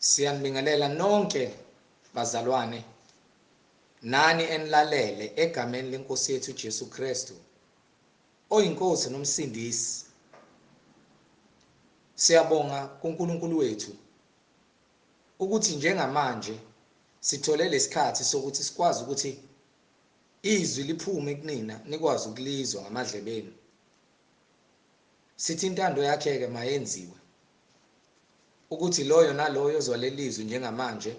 Siyanibingelela nonke bazalwane nani enilalele egameni lenkosi yethu uJesu Kristu oyinkosi nomsindisi. Siyabonga kuNkulunkulu wethu ukuthi njengamanje sithole lesikhathi sokuthi sikwazi ukuthi izwi liphume kunina nikwazi ukulizwa ngamadlebeni. Sithi intando yakhe ke mayenziwe ukuthi loyo naloyo ozwalelizwi njengamanje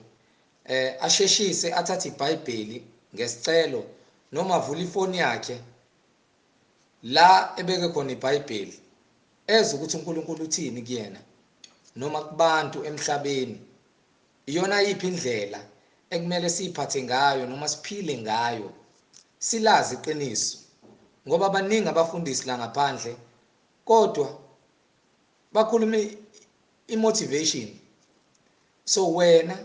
asheshise athathe iBhayibheli ngesicelo noma avule ifoni yakhe la ebeke khona iBhayibheli eza ukuthi uNkulunkulu uthini kuyena noma kubantu emhlabeni. Iyona yiphi indlela ekumele siphathe ngayo noma siphile ngayo silazi iqiniso, ngoba baningi abafundisi la ngaphandle kodwa bakhuluma imotivation. So wena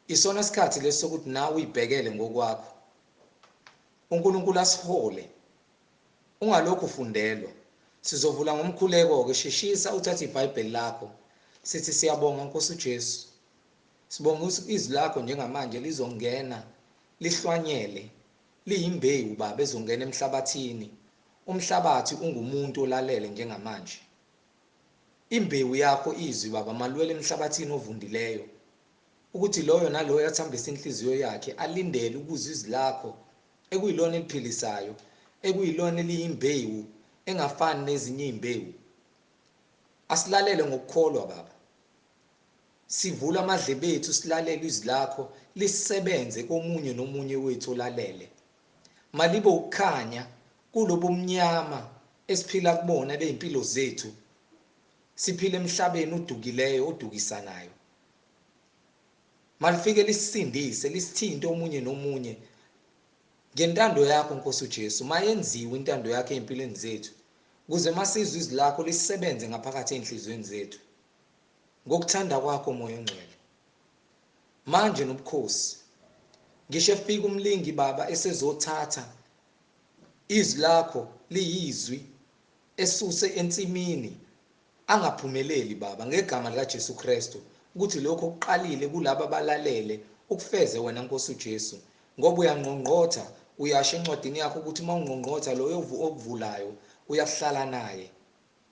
isona sikhathi leso sokuthi nawe uyibhekele ngokwakho, uNkulunkulu asihole ungalokhu ufundelwa. Sizovula ngomkhuleko ke, sheshisa uthathe iBhayibheli lakho. Sithi siyabonga Nkosi uJesu, sibonga ukuthi izwi lakho njengamanje lizongena lihlwanyele liyimbewu baba ezongena emhlabathini. Umhlabathi ungumuntu olalele njengamanje. Imbewu yakho izwi baba malwele emhlabathini ovundileyo ukuthi loyo naloyo athambise inhliziyo yakhe alindele ukuzwa izwi lakho ekuyilona eliphilisayo, ekuyilona eliyimbewu engafani nezinye izimbewu. Asilalele ngokukholwa baba, sivula amadlebe ethu silalele izwi lakho lisebenze komunye nomunye wethu olalele. Malibe ukukhanya kulobo mnyama esiphila kubona beyimpilo zethu, siphile emhlabeni odukileyo odukisanayo. Malifike lisindise lisithinte omunye nomunye ngentando yakho Nkosi uJesu. Mayenziwe intando yakho empilweni zethu ukuze masizwe izwi lakho lisebenze ngaphakathi enhlizweni zethu ngokuthanda kwakho moya ongcwele. Manje nobukhosi ngisho efika umlingi baba esezothatha izwi lakho liyizwi esuse ensimini angaphumeleli baba ngegama likaJesu Kristu, ukuthi lokho okuqalile kulabo abalalele ukufeze wena Nkosi uJesu, ngoba uyangqongqotha uyasho encwadini yakho ukuthi uma ungqongqotha loyo okuvulayo uyahlala naye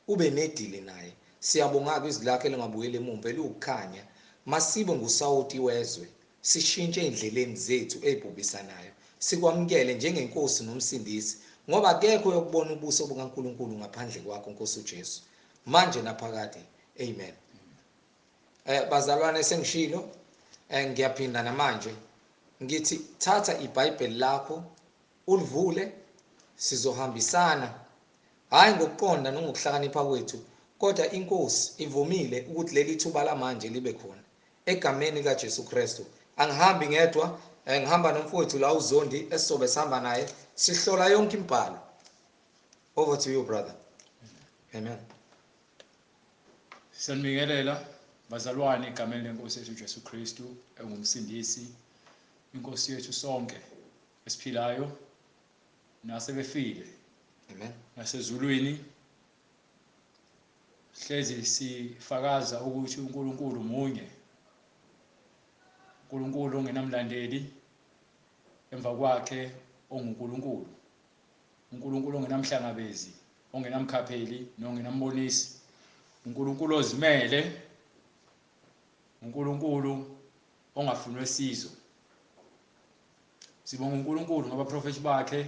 ube nedili naye. Siyabonga izwi lakho lingabuyeli emumva liwukukhanya, masibe ngusawoti wezwe, sishintshe endleleni zethu ezibhubhisanayo, sikwamukele njengenkosi nomsindisi, ngoba akekho yokubona ubuso bukaNkulunkulu ngaphandle kwakho Nkosi uJesu, manje naphakade. Amen. Bazalwane sengishilo, ngiyaphinda namanje ngithi thatha iBhayibheli lakho ulivule, sizohambisana hayi ngokuqonda nangokuhlakanipha kwethu, kodwa inkosi ivumile ukuthi leli thuba lamanje libe khona egameni likaJesu Kristu. Angihambi ngedwa, ngihamba nomfowethu la uZondi esizobe sihamba naye sihlola yonke imibhalo. Over to you brother. Amen. Siyanibingelela bazalwane egameni lenkosi yethu uJesu Kristu engumsindisi, inkosi yethu sonke esiphilayo nasebefile. Amen. Nasezulwini hlezi sifakaza ukuthi uNkulunkulu munye, uNkulunkulu ongenamlandeli emva kwakhe onguNkulunkulu, uNkulunkulu ongenamhlangabezi, ongenamkhapheli nongenambonisi, uNkulunkulu ozimele, uNkulunkulu ongafunwe sizo. Sibonga uNkulunkulu ngabaprofethi bakhe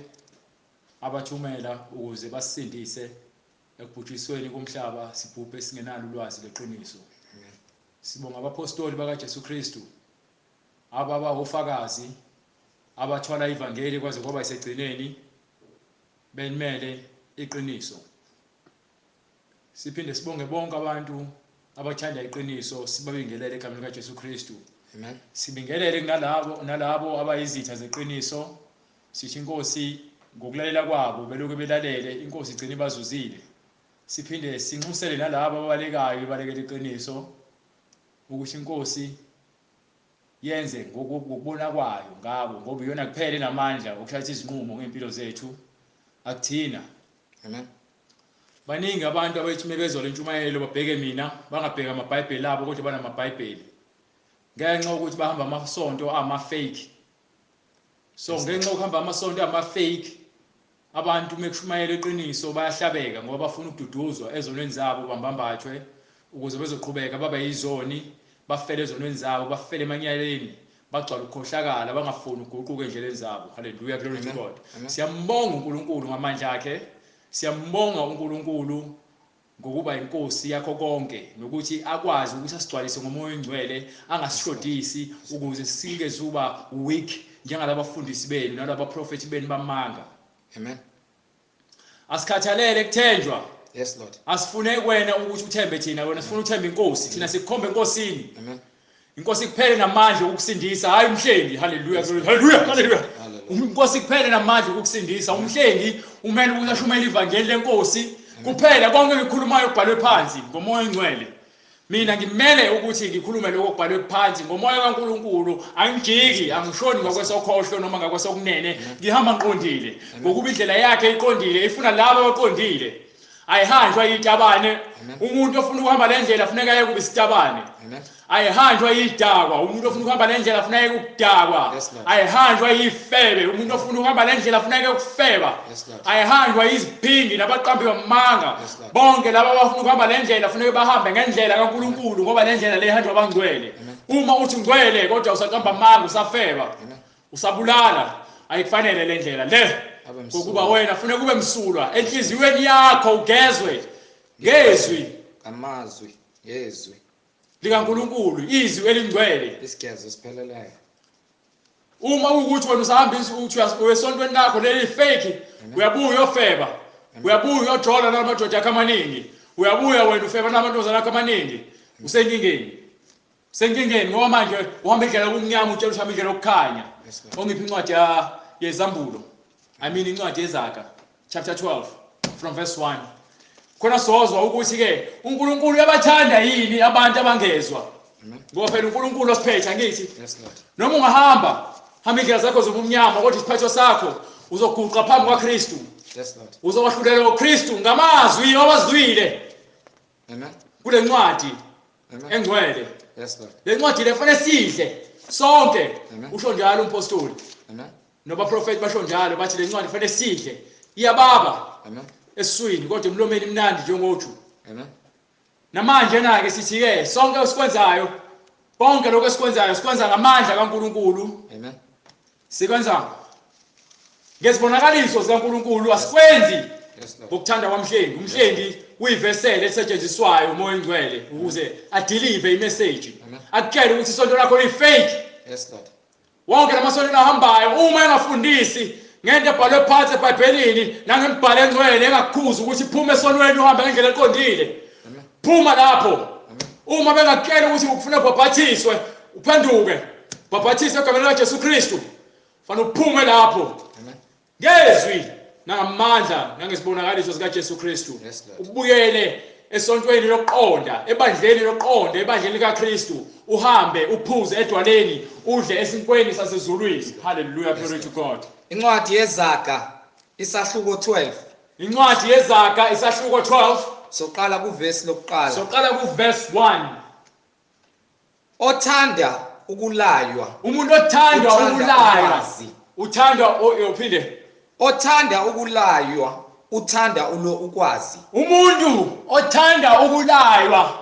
abathumela ukuze basindise ekubhujisweni komhlaba sibhubhe singenalo ulwazi leqiniso. Sibonga abapostoli bakaJesu Kristu ababa ofakazi abathwala ivangeli kwaze kwaba isegcineni benimele iqiniso. Siphinde sibonge bonke abantu abathanda iqiniso, sibabingelele egameni likaJesu Kristu. Amen. Sibingelele nalabo abayizitha zeqiniso. Sithi inkosi ngokulalela kwabo beloku belalele, inkosi igcina ibazuzile. Siphinde sinxusele nalabo abalekayo balekela iqiniso ukuthi inkosi yenze ngokubona kwayo ngabo, ngoba iyona kuphela enamandla okuthatha izinqumo ngempilo zethu akuthina. Amen. Baningi abantu abathi mebezwa le ntshumayelo babheke mina, bangabheka amaBhayibheli abo kodwa banamaBhayibheli. ngenxa ukuthi bahamba amasonto ama-fake. So ngenxa yokuhamba amasonto ama-fake, abantu mekushumayela iqiniso bayahlabeka ngoba bafuna ukududuzwa ezonweni zabo bambambathwe ukuze bezoqhubeka baba yizoni, bafele ezonweni zabo, bafele emanyaleni, bagcwala ukukhohlakala, bangafuni uguquka endleleni zabo. Hallelujah, glory to God. Siyambonga uNkulunkulu ngamandla akhe, siyambonga uNkulunkulu ngokuba inkosi yakho konke, nokuthi akwazi ukuthi asigcwalise ngomoya engcwele, angasishodisi ukuze singezuba weak njengalabo bafundisi benu nalabo prophet benu bamanga. Amen. Asikhathalele kuthenjwa. Yes, Lord. Asifune kwena ukuthi uthembe thina, wena sifuna uthembe inkosi, thina sikukhombe enkosini. Amen. Inkosi kuphele namandla ukusindisa, hayi umhlengi. Hallelujah, hallelujah, hallelujah. Inkosi kuphele namandla ukusindisa, umhlengi umele ukuthi ashumele ivangeli lenkosi kuphela konke ngikhulumayo kubhalwe phansi ngomoya engcwele. Mina ngimele ukuthi ngikhulume lokho kubhalwe phansi ngomoya kaNkulunkulu, angijiki, angishoni ngakwesokhohlo noma ngakwesokunene, ngihamba ngiqondile ngokuba indlela yakhe iqondile, ifuna labo abaqondile. Ayihanjwa yitabane. Umuntu ofuna ukuhamba le ndlela kufuneka aye kuba isitabane. Ayihanjwa yidakwa. Umuntu ofuna ukuhamba le ndlela kufuneka ukudakwa. Ayihanjwa yifebe. Umuntu ofuna ukuhamba le ndlela kufuneka ukufeba. Ayihanjwa yiziphingi nabaqambi bamanga. Bonke laba abafuna ukuhamba le ndlela kufuneka bahambe ngendlela kaNkulunkulu ngoba le ndlela le ihanjwa abangcwele. Uma uthi ngcwele kodwa usaqamba amanga, usafeba, usabulala, ayikufanele le ndlela le. Ngokuba wena kufuneka ube msulwa enhliziyweni yakho, ugezwe ngezwi amazwi yezwi likaNkulunkulu, izwi elingcwele, isigezo sipheleleyo. Uma ukuthi wena usahamba uyesontweni lakho leli fake, uyabuya uyofeba, uyabuya uyojola namadoda akho amaningi, uyabuya wena ufeba namantombazana akho amaningi, usenkingeni ngoba manje uhamba indlela yokumnyama utshela uhamba indlela yokukhanya. Ongiphi incwadi yezambulo, incwadi yeZaga chapter 12 from verse 1. Khona sozwa ukuthi ke uNkulunkulu uyabathanda yini abantu abangezwa. Ngoba phela uNkulunkulu osiphethe angithi. Noma ungahamba indlela zakho zobumnyama kodwa isiphetho sakho uzoguqa phambi kwaKristu. Uzowahlulela uKristu ngamazwi owazwile. Kule ncwadi engcwele. Le ncwadi le fanele sidle sonke. Usho njalo umpostoli. Noba prophet basho njalo bathi le ncwadi fanele sidle iyababa esiswini kodwa emlomeni mnandi njengoju. Namanje na-ke sithi ke sonke esikwenzayo, bonke lokho esikwenzayo sikwenza ngamandla kaNkulunkulu. Sikwenza ngezibonakaliso zikaNkulunkulu, asikwenzi ngokuthanda kwamhlengi. Umhlengi uyivesele esetshenziswayo umoya engcwele ukuze adeliver imessage, akutshela ukuthi isonto lakho lifake. Wonke lamasonto ahambayo uma engafundisi ngento ebhalwe phansi eBhayibhelini nangemibhalo engcwele engakukhuza ukuthi phuma esonweni uhambe ngendlela eqondile, phuma lapho. Uma bengakutshela ukuthi ufuna ubhaphathiswe uphenduke, ubhaphathiswe egameni likaJesu Kristu, fanele uphume lapho ngezwi nangamandla nangesibonakaliso sikaJesu Kristu. Ubuyele esontweni lokuqonda, ebandleni lokuqonda, ebandleni likaKristu, uhambe uphuze edwaleni, udle esinkweni sasezulwini. Hallelujah, glory to God. Incwadi yeZaga isahluko 12. Incwadi yeZaga isahluko 12. Soqala kuverse lokuqala. Soqala kuverse 1. Othanda ukulaywa. Umuntu othanda ukulaywa uthanda uphinde. Othanda ukulaywa uthanda ukwazi. Umuntu othanda ukulaywa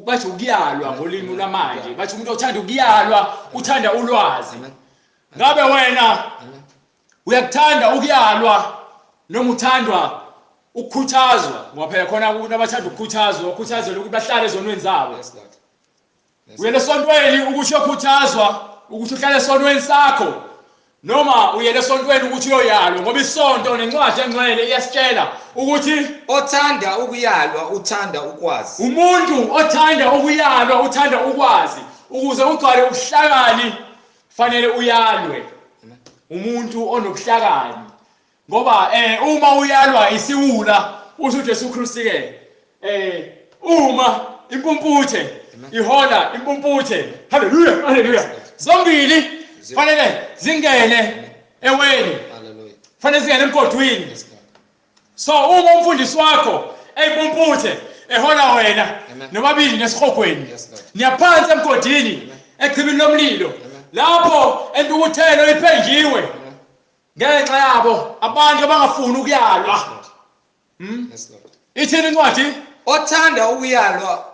bathi ukuyalwa ngolimi lamanje, bathi umuntu othanda ukuyalwa uthanda ulwazi. Ngabe wena uyakuthanda ukuyalwa noma uthandwa ukukhuthazwa? Ngoba phela khona abantu abathanda ukukhuthazwa, ukukhuthazwa ukuthi bahlale ezonweni zabo. Uyele esontweni ukuthi uyokhuthazwa ukuthi uhlale esonweni sakho, noma uyele esontweni ukuthi uyoyalwa? Ngoba isonto nencwadi engcwele iyasitshela ukuthi othanda ukuyalwa uthanda ukwazi. Umuntu othanda ukuyalwa uthanda ukwazi. Ukuze ugcwale ubuhlakani fanele uyalwe. Umuntu onobuhlakani, ngoba uma uyalwa isiwula usho uJesu Kristu ke uma impumputhe ihola impumputhe, haleluya haleluya, zombili fanele zingene eweni, fanele zingene emgodwini. So uma umfundisi wakho eyimpumputhe ehola wena nobabili nesihogweni niyaphansi emgodini echibini lomlilo lapho entukuthelo iphenjiwe ngenxa yabo abantu abangafuni ukuyalwa. Yes, Lord. Ithini incwadi? Othanda ukuyalwa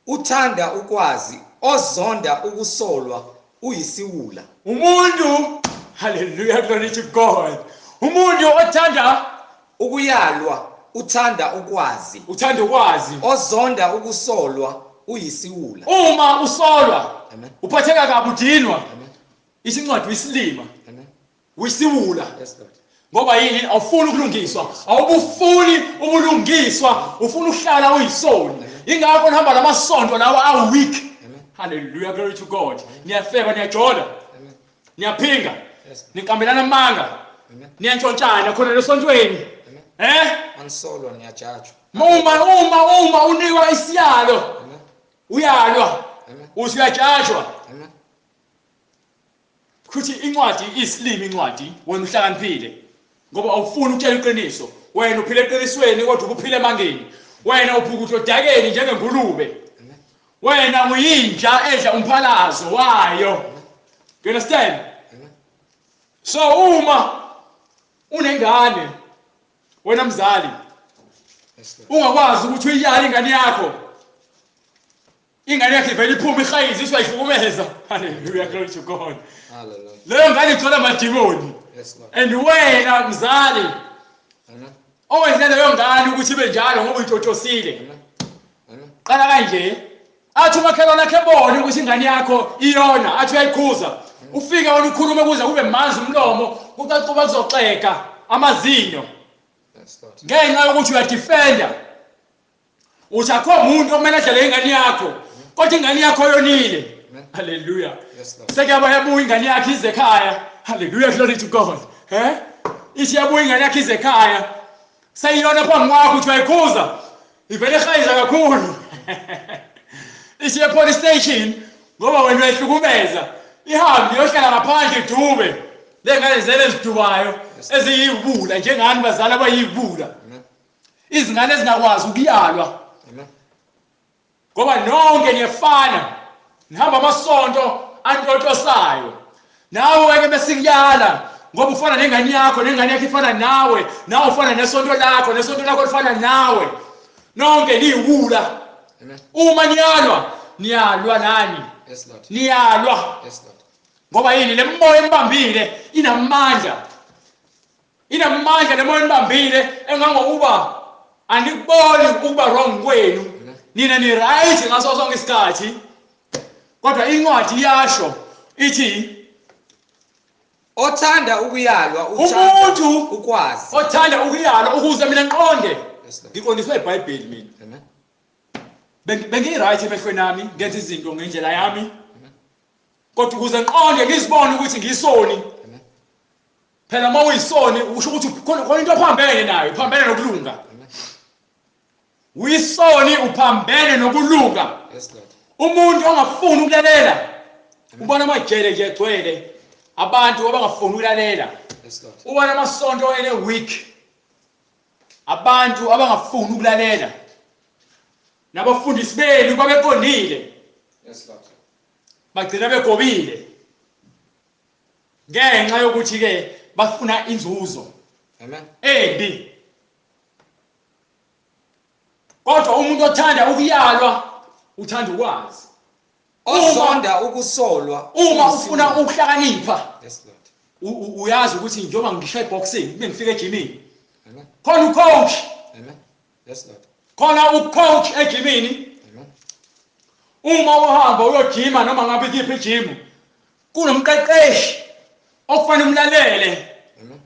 uthanda ukwazi, ozonda ukusolwa uyisiwula. Umuntu, hallelujah, glory to God. Umuntu othanda Ukuyalwa uthanda ukwazi, uthanda ukwazi. ozonda ukusolwa uyisiwula. Uma usolwa Amen. uphatheka kabi udinwa. Amen. Isincwadi wisilima Amen. wisiwula. Yes, Lord. Ngoba yini awufuni ukulungiswa, awubufuni ubulungiswa, ufuna ukuhlala uyisoni. Ingakho nihamba lamasonto lawa aweak. Amen. Hallelujah, glory to God. Niyafeba, niyajola, Amen. niyaphinga, Yes. niqambelana amanga, Amen. niyantshontshana khona lesontweni. Amen. Ansolwa niyajajwa. Uma unikwa isiyalo, Amen. uyalwa, Amen. usuyajajwa. Amen. Kuthi incwadi isilimi incwadi wena uhlakaniphile. Ngoba awufuni ukutshela iqiniso. Wena uphile eqinisweni kodwa ubuphile emangeni. Wena uphukutho dakeni njengengulube. Amen. Wena uyinja edla umphalazo wayo. You understand? Amen. So uma unengane wena mzali Yes, Lord. ungakwazi ukuthi uyiyale ingane yakho. Ingane yakho ivele iphuma ihayizi usuyayihlukumeza. Hallelujah, glory to God. Hallelujah. Leyo ngane igcwele amadimoni. Yes, Lord. And wena mzali Amen. owenze leyo ngane ukuthi ibe njalo ngoba uyitotosile. Amen. Amen. Qala kanje. Athi umakhelwane akhe ebone ukuthi ingane yakho iyona, athi uyayikhuza. Ufike wena ukhulume kuze kube manzi umlomo, kucacuba kuzoxeka amazinyo. Yes, Lord. Ngenxa yokuthi uyadefenda. Uthi akho umuntu okumele adlale ingane yakho, kodwa ingane yakho yonile. Amen. Hallelujah. Yes, Lord. Sekuyaba yabuya ingane yakhe ize ekhaya. Hallelujah, glory to God. Ithi yabuya ingane yakhe ize ekhaya. Sayiyona phambi kwakho uthi uyayikhuza. Ivele ehayiza kakhulu. Ithi ye police station ngoba wena uyihlukumeza. Ihambe iyohlala ngaphandle idube. Lengane zele ezidubayo eziyibula njengani bazali abayibula. Amen. Izingane ezingakwazi ukuyalwa. Amen. Ngoba nonke niyefana. Nihamba amasonto antotosayo. Nawe ke besikuyala ngoba ufana nengane yakho ifana nawe, nawe ufana nesonto lakho lifana nawe. Nonke niyiwula. Amen. Uma niyalwa nani? Yes, Lord. Niyalwa. Yes, Lord. Ngoba yini le moya embambile inamandla. Inamandla le moya embambile engangokuba anikuboni ukuba wrong kwenu. Nina ni right ngaso sonke isikhathi. Kodwa incwadi iyasho ithi Othanda ukuyalwa uthanda umuntu ukwazi. othanda ukuyalwa ukuze mina ngiqonde. Yes, Lord. Ngiqondiswe iBhayibheli mina. Amen. Bengi-right emehlweni ami, ngenza izinto ngendlela yami. Kodwa ukuze ngiqonde ngizibone ukuthi ngiyisoni. Amen. Phela uma uyisoni usho ukuthi khona into ophambene nayo, uphambene nokulunga. Amen. Uyisoni uphambene nokulunga. Yes, Lord. Umuntu ongafuni ukulalela. Ubona amajele nje egcwele. Abantu abangafuni ukulalela. Yes, Lord. Ubona amasonto ene weak. Abantu abangafuni ukulalela. Nabafundisi benu babeqondile. Yes, Lord. Bagcina begobile. Ngenxa yokuthi ke bafuna inzuzo. Amen. Embi. Kodwa umuntu othanda ukuyalwa uthanda ukwazi. Ozonda ukusolwa. Uma ufuna ukuhlakanipha, Yes, Lord. uyazi ukuthi njengoba ngisho boxing bengifika ejimini. Amen. Khona ucoach, Amen. Yes, Lord. khona ucoach ejimini. Amen. Uma uhamba uyojima noma ngabe ikiphi ejim, kunomqeqeshi okufanele umlalele. Amen.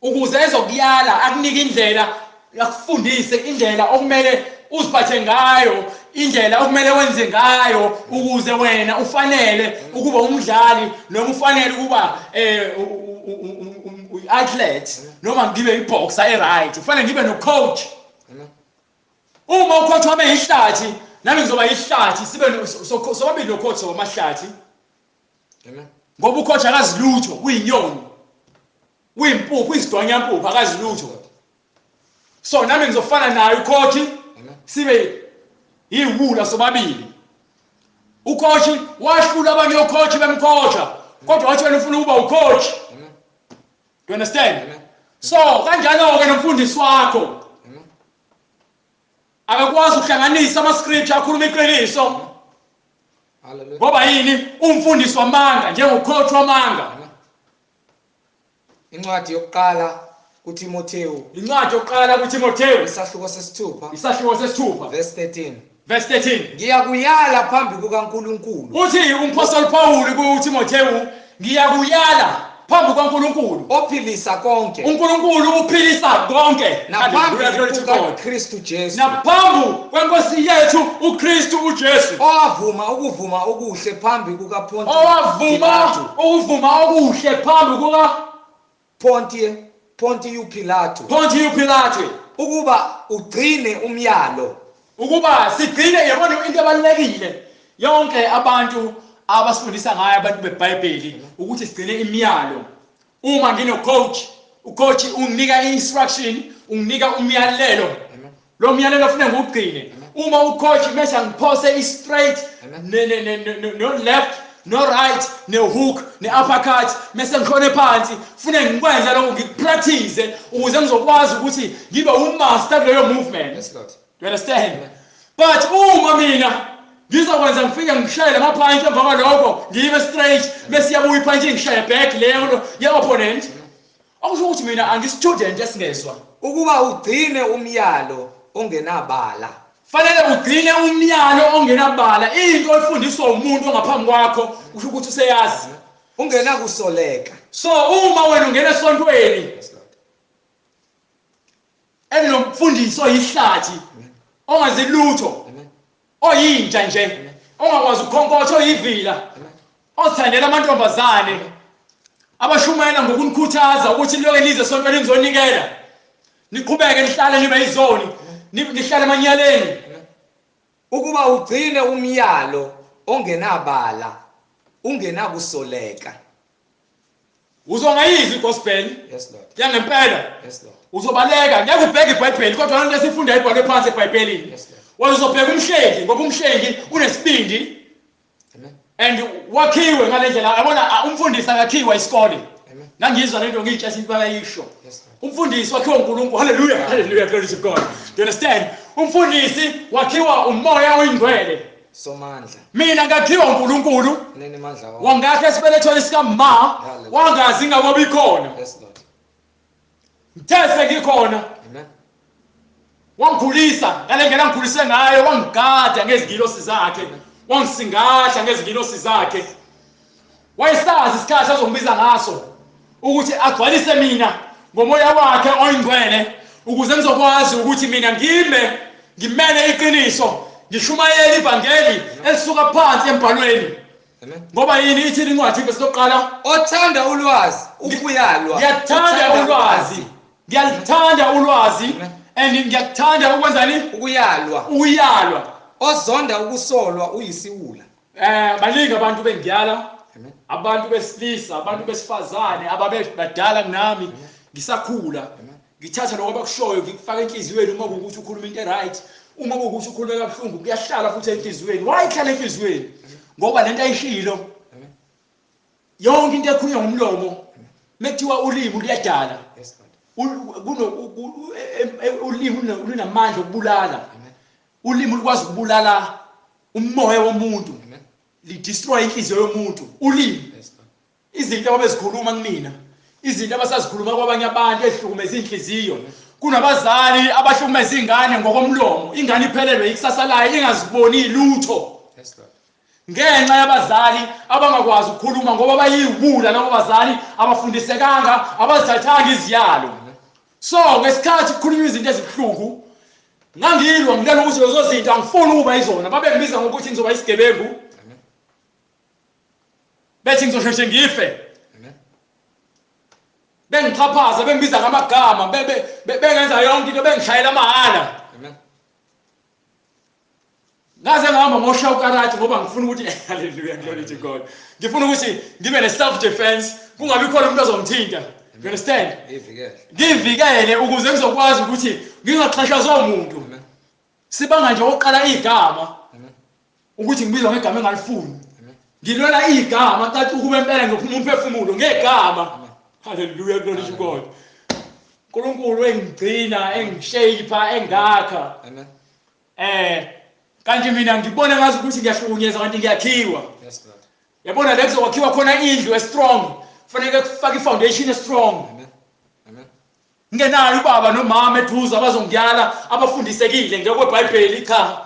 Ukuze ezokuyala akunike indlela yakufundise indlela okumele uziphathe ngayo, indlela okumele wenze ngayo ukuze wena ufanele ukuba umdlali noma ufanele ukuba athlete noma ngibe iboxer eright, ufanele ngibe no coach. Amen. Uma ucoach wami eyihlathi nami ngizoba yihlathi sibe sobabili no coach wamahlathi. Amen. Ngoba ucoach akazilutho uyinyoni. Uyimpuphu isidwanyampuphu akazilutho. So nami ngizofana naye ucoach Amen. sibe yiwula sobabili. ucoach wahlula abanye ocoach bemcoacha kodwa wathi wena ufuna ukuba ucoach. Do you understand? So kanjalo ke nomfundisi wakho akakwazi ukuhlanganisa ama scripture akhuluma iqiniso. Hallelujah. Ngoba yini umfundisi wamanga njengocoach wamanga. Incwadi yokuqala kuTimotheo. Incwadi yokuqala kuTimotheo Isahluko sesithupha. isahluko sesithupha Verse 13. verse 13. Ngiyakuyala phambi kukaNkulunkulu. Uthi umpostoli Paul kuTimotheo ngiyakuyala phambi kwaNkulunkulu Ophilisa konke. uNkulunkulu uphilisa konke Naphambi kukaKristu Jesu. naphambi kwenkosi yethu uKristu uJesu Owavuma ukuvuma okuhle phambi kukaPontius. owavuma ukuvuma okuhle phambi Pontius Pilato. Pontius Pilate Ukuba ugcine umyalo. ukuba sigcine yabona into ebalekile yonke abantu abasifundisa ngayo abantu beBhayibheli ukuthi sigcine imiyalo. Uma nginocoach ucoach unginika instruction unginika umyalelo lo myalelo ufuna ngugcine. Uma ucoach mase ngiphose i-straight no left no right no hook ne uppercut mase ngikhona phansi ufuna ngikwenza lokho ngikupractice ukuze ngizokwazi ukuthi ngibe umaster kuleyo movement. Yes Lord. Do you understand? But uma mina ngizokwenza ngifike ngishayele ngaphansi emva kwalokho ngibe straight bese yabuya iphansi ngishaye back leyo ye-opponent. Akusho ukuthi mina angi-student esingezwa. Ukuba ugcine umyalo ongenabala. Fanele ugcine umyalo ongenabala. Into oyifundiswa umuntu ongaphambi kwakho kusho ukuthi useyazi. Ungenakusoleka. So uma wena ungena esontweni enomfundiso oyihlathi ongazi lutho oyintsha nje ongakwazi ukukhonkotha oyivila othandela amantombazane abashumayela ngokunikhuthaza ukuthi liyoke nize esontweni nizonikela niqhubeke nihlale nibe yizoni nihlale emanyaleni. Ukuba ugcine umyalo ongenabala ungenakusoleka. Uzongayizwi igospel. Yes Lord. Yangempela. Yes Lord. Uzobaleka ngeke ubheke iBhayibheli kodwa lento esifunda ibhalwe phansi eBhayibhelini. Yes Lord. Wena uzobheka umhlengi ngoba umhlengi unesibindi. Amen. And wakhiwe ngalendlela yabona umfundisi akakhiwa isikole. Amen. Nangizwa lento ngitsha sibayisho. Yes Lord. Umfundisi wakhiwa uNkulunkulu. Hallelujah. Hallelujah. Glory to God. Do you understand? Umfundisi wakhiwa umoya oyingcwele. Somandla. Mina ngakhiwa uNkulunkulu. Nenimandla wakho. Wangakhe esibelethweni sikaMa wangazi ngabe ikhona. Yes Lord. Ngithese ngikhona. Amen. Wangikhulisa ngalendlela ngikhulise ngayo wangigada ngezigilosi zakhe wangisingatha ngezigilosi zakhe. Wayesazi isikhathi azongibiza ngaso ukuthi agcwalise mina ngomoya wakhe oyingcwele ukuze ngizokwazi ukuthi mina ngimele iqiniso ngishumayele ivangeli elisuka phansi embhalweni. Amen. Ngoba yini ithi incwadi besiqala Othanda ulwazi ukuyalwa. Ngiyalithanda ulwazi and ngiyakuthanda ukwenzani ukuyalwa. Ozonda ukusolwa uyisiwula. Baningi abantu bengiyala. Amen. Abantu besilisa abantu besifazane ababedala kunami ngisakhula. Ngithatha lokho abakushoyo ngikufaka enhliziyweni uma kuwukuthi ukhuluma into right uma kuwukuthi ukhuluma kabuhlungu kuyahlala futhi enhliziyweni. Why ihlala enhliziyweni? Ngoba lento ayishilo yonke into ekhulunywa ngomlomo mekuthiwa ulimi luyadala. Yes Lord. Ulimi lunamandla okubulala. Ulimi likwazi ukubulala umoya womuntu. Lidestroy inhliziyo yomuntu. Ulimi izinto ababezikhuluma kumina izinto abasazikhuluma kwabanye abantu ezihlukumeza inhliziyo. Kunabazali abahlukumeza ingane ngokomlomo. Ingane iphelelwe ikusasa layo ingaziboni lutho. Yes Lord. Ngenxa yabazali abangakwazi ukukhuluma ngoba bayiwubula nabo bazali abafundisekanga abazithathanga iziyalo. So ngesikhathi kukhulunywa izinto ezibhlungu ngangilwa ngilana ukuthi lezo zinto angifuni ukuba izona babengibiza ngokuthi ngizoba isigebengu. Amen. Bethi ngizosheshe ngife. Amen. Bengichaphaza bengibiza ngamagama bengenza yonke into bengishayela amahala. Amen. Ngaze ngihamba ngoshawu karate ngoba ngifuna ukuthi hallelujah glory to God. Ngifuna ukuthi ngibe ne self defense kungabi khona umuntu ozongithinta. You understand? Ngivikele ukuze ngizokwazi ukuthi ngingaxhashazwa umuntu. Sibanga nje oqala igama. ukuthi ngibizwa ngegama engalifuni ngilwela igama cathi ukube impela ngiphuma umphefumulo ngegama haleluya glory to God uNkulunkulu engigcina engishape engakha Amen. Kanti mina ngibona ngazi ukuthi ngiyahlukunyezwa kanti ngiyakhiwa Yes, Lord. yabona la kuzokwakhiwa khona indlu strong kufanele kufake ifoundation strong Amen. Amen. ngenayo ubaba nomama eduze abazongiyala abafundisekile ngekweBhayibheli icha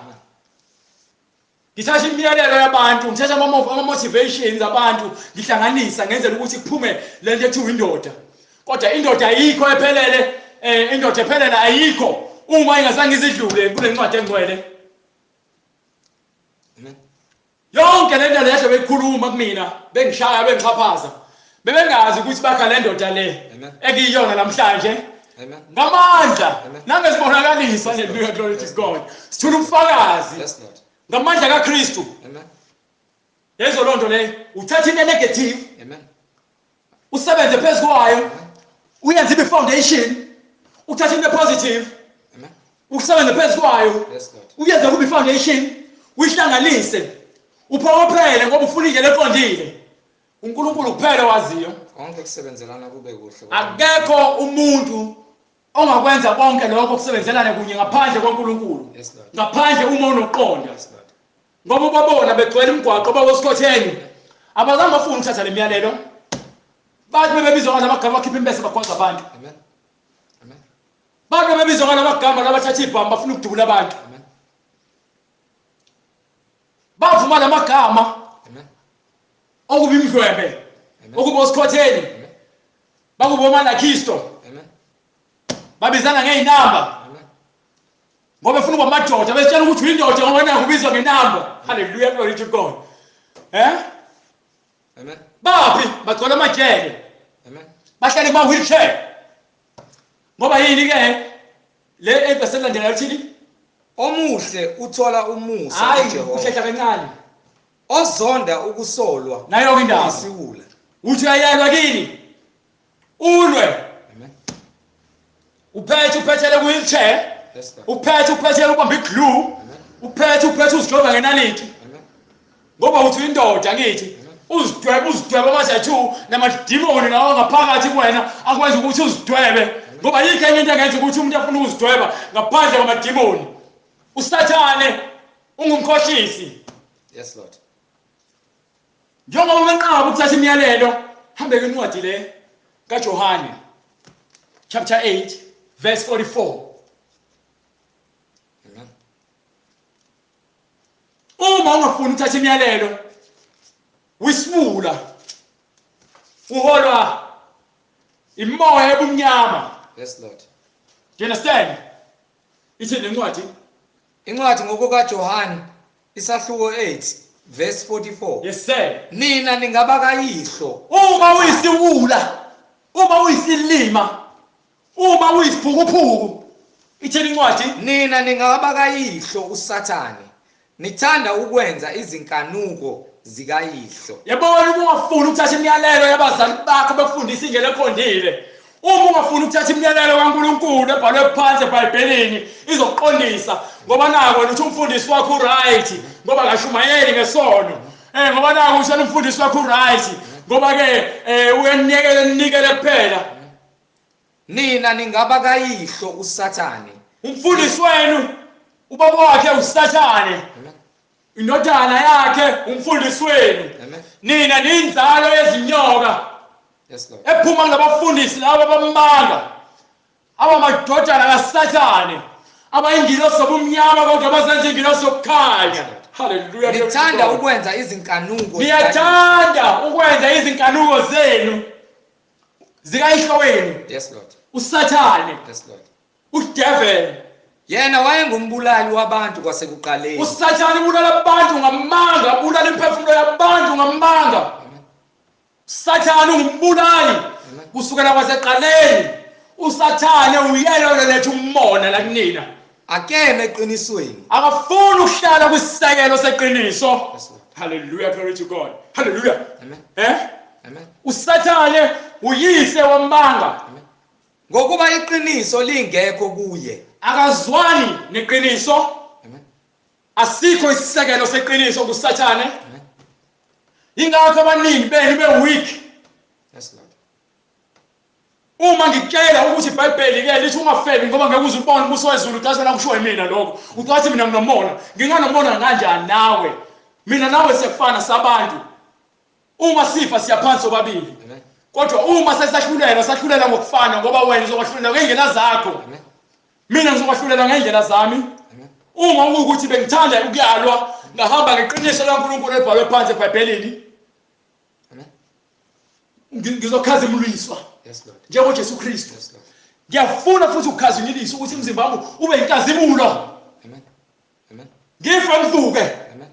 ngithatha imiyalelo yabantu ngithatha ama motivations abantu ngihlanganisa ngenzela ukuthi kuphume lento ethi indoda kodwa indoda ayikho ephelele indoda ephelele ayikho uma ingazange izidlule kule ncwadi engcwele Amen. yonke lento lehle beyikhuluma kumina bengishaya bengixhaphaza bebengazi ukuthi bakha le ndoda le Amen. ekuyiyona namhlanje Amen. ngamandla Amen. nangezibonakalisa haleluya glory to God sithula ubufakazi Yes, Lord. ngamandla kaKristu Amen. yezo lonto le uthatha into negative Amen. usebenze phezulu kwayo uyenze ibe foundation uthatha into positive Amen. usebenze phezulu kwayo Yes, Lord. uyenze kube foundation uyihlanganise uphokophele ngoba ufuna indlela eqondile uNkulunkulu kuphela waziyo Konke kusebenzelana kube kuhle. akekho umuntu ongakwenza konke lokho kusebenzelana kunye ngaphandle kwaNkulunkulu Yes, Lord. ngaphandle uma unoqonda Yes, Lord. ngoba ubabona begcwele imigwaqo bawosikhotheni abazange bafuna ukuthatha le miyalelo bathi bebebizwa ngamagama bakhipha imbese bagwaza abantu Amen. Amen. bathi bebebizwa ngamagama labathatha ibhamu bafuna ukudubula abantu Amen. bavuma lamagama Amen. okuba imdlwebe okuba osikhotheni Amen. bakuba omalakhisto Amen. babizana ngey'namba Amen. ngoba befuna ukuba amadoda betshela ukuthi uyindoda ngoba nakho ubizwa ngenamba haleluya glory to God Amen. baphi bagcwala amajele Amen. bahlale kuma-wheelchair ngoba yini-ke le evesi elandela lithini Omuhle uthola umusa hayi kuJehova. uhlehla kancane Ozonda ukusolwa. nayo-ke indaba Isiwula. uthi uyayelwa kini ulwe Amen. uphethele ku-wheelchair Yes, Lord. uphethele ubamba iglue uphethe uzidweba ngenalithi Amen. ngoba uthi indoda ngithi uzidwebe amathathu namadimoni lawo ngaphakathi kuwena akwenza ukuthi uzidwebe ngoba yikho enye into engenza ukuthi umuntu afuna ukuzidweba ngaphandle kwamadimoni usathane ungumkhohlisi Yes, Lord. njengoba umenqaba ukuthatha imiyalelo hambe kwincwadi le kaJohane chapter 8 verse 44 Amen. uma ungafuni ukuthatha imiyalelo wisibula uholwa imoya ebumnyama Yes, Lord. do you understand ithi lencwadi Incwadi ngokukaJohane isahluko 8 verse 44. yes sir Nina ningabakayihlo. uma uyisiwula uma uyisilima uma uyisiphukuphuku ithini incwadi Nina ningabakayihlo uSathane. Nithanda ukwenza izinkanuko zikayihlo. yabona uma ungafuni ukuthatha imiyalelo yabazali bakho befundisa indlela eqondile uma ungafuni ukuthatha imiyalelo kaNkulunkulu ebhalwe phansi eBhayibhelini izokuqondisa ngoba nako wena uthi umfundisi wakho uright ngoba kashumayeli ngesono ngoba nako uthi umfundisi wakho uright ngoba ke uyanikela kuphela Nina ningabakayihlo uSathane. umfundisi wenu ubaba wakhe usathane indodana yakhe umfundisi wenu Amen. nina ninzalo yezinyoka Yes, Lord. ephuma kulabafundisi labo abamanga abamadodana kaSathane abayingilosi zobumnyama kodwa bazenza ingilosi zokukhanya haleluya Nithanda ukwenza izinkanuko. niyathanda ukwenza izinkanuko zenu zikayihlo wenu Yes, Lord. uSathane Yes, Lord. udevil Yena wayengumbulali wabantu kwasekuqaleni. uSathane ubulala abantu ngamanga ubulala imphefumulo yabantu ngamanga uSathane ungumbulali kusukela kwaseqaleni uSathane uyelo lethu ummona la kunina Akeme eqinisweni. akafuni ukuhlala kwisisekelo seqiniso Yes, Lord. hallelujah glory to God hallelujah Amen. Amen. uSathane uyise wamanga Ngokuba iqiniso lingekho kuye. akazwani neqiniso Amen. asikho isisekelo seqiniso kusathane. Ingakho abaningi benu be-weak. Yes, Lord. Uma ngikutshela ukuthi iBhayibheli ke lithi ungafebi ngoba ngeke uze ubone ubuso wezulu xa sena kusho yimina lokho. Ucathi mina nginomona. Nginganomona kanjani nawe? Mina nawe siyafana sabantu. Uma sifa siyaphansi sobabili. Kodwa uma sesahlulela ngokufana ngoba wena uzokwahlulela ngendlela zakho. Mina ngizokwahlulela ngendlela zami. Uma ukuthi bengithanda ukuyalwa ngahamba ngeqiniso laNkulunkulu elibhalwe phansi eBhayibhelini. Ngizokhazimuliswa. Yes, Lord. Njengo Jesu Kristu. Yes, Lord. Ngiyafuna futhi ukukhazimuliswa ukuthi umzimba wami ube inkazimulo. Amen. Amen. Ngife ngivuke. Amen.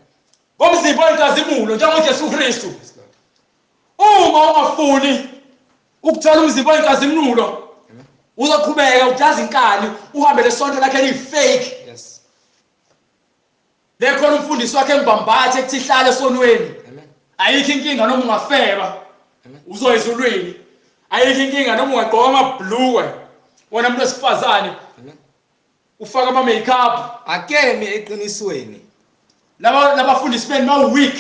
Ngomzimba wenkazimulo njengo Jesu Kristu. Yes, Lord. Uma ungafuni ukuthola umzimba wenkazimulo, uzoqhubeka ujaza inkani uhambe lesonto lakhe elifake. Yes. Lekhona umfundisi wakhe engibambathe ekuthi ihlale esonweni. Amen. Ayikho inkinga noma ungafeba. Amen. Uzoya ezulwini. Ayikho inkinga noma ungagqoka amabhluwe. Wona umuntu wesifazane. Amen. Ufaka ama makeup. Akemi eqinisweni. Labafundisi beni ba weak.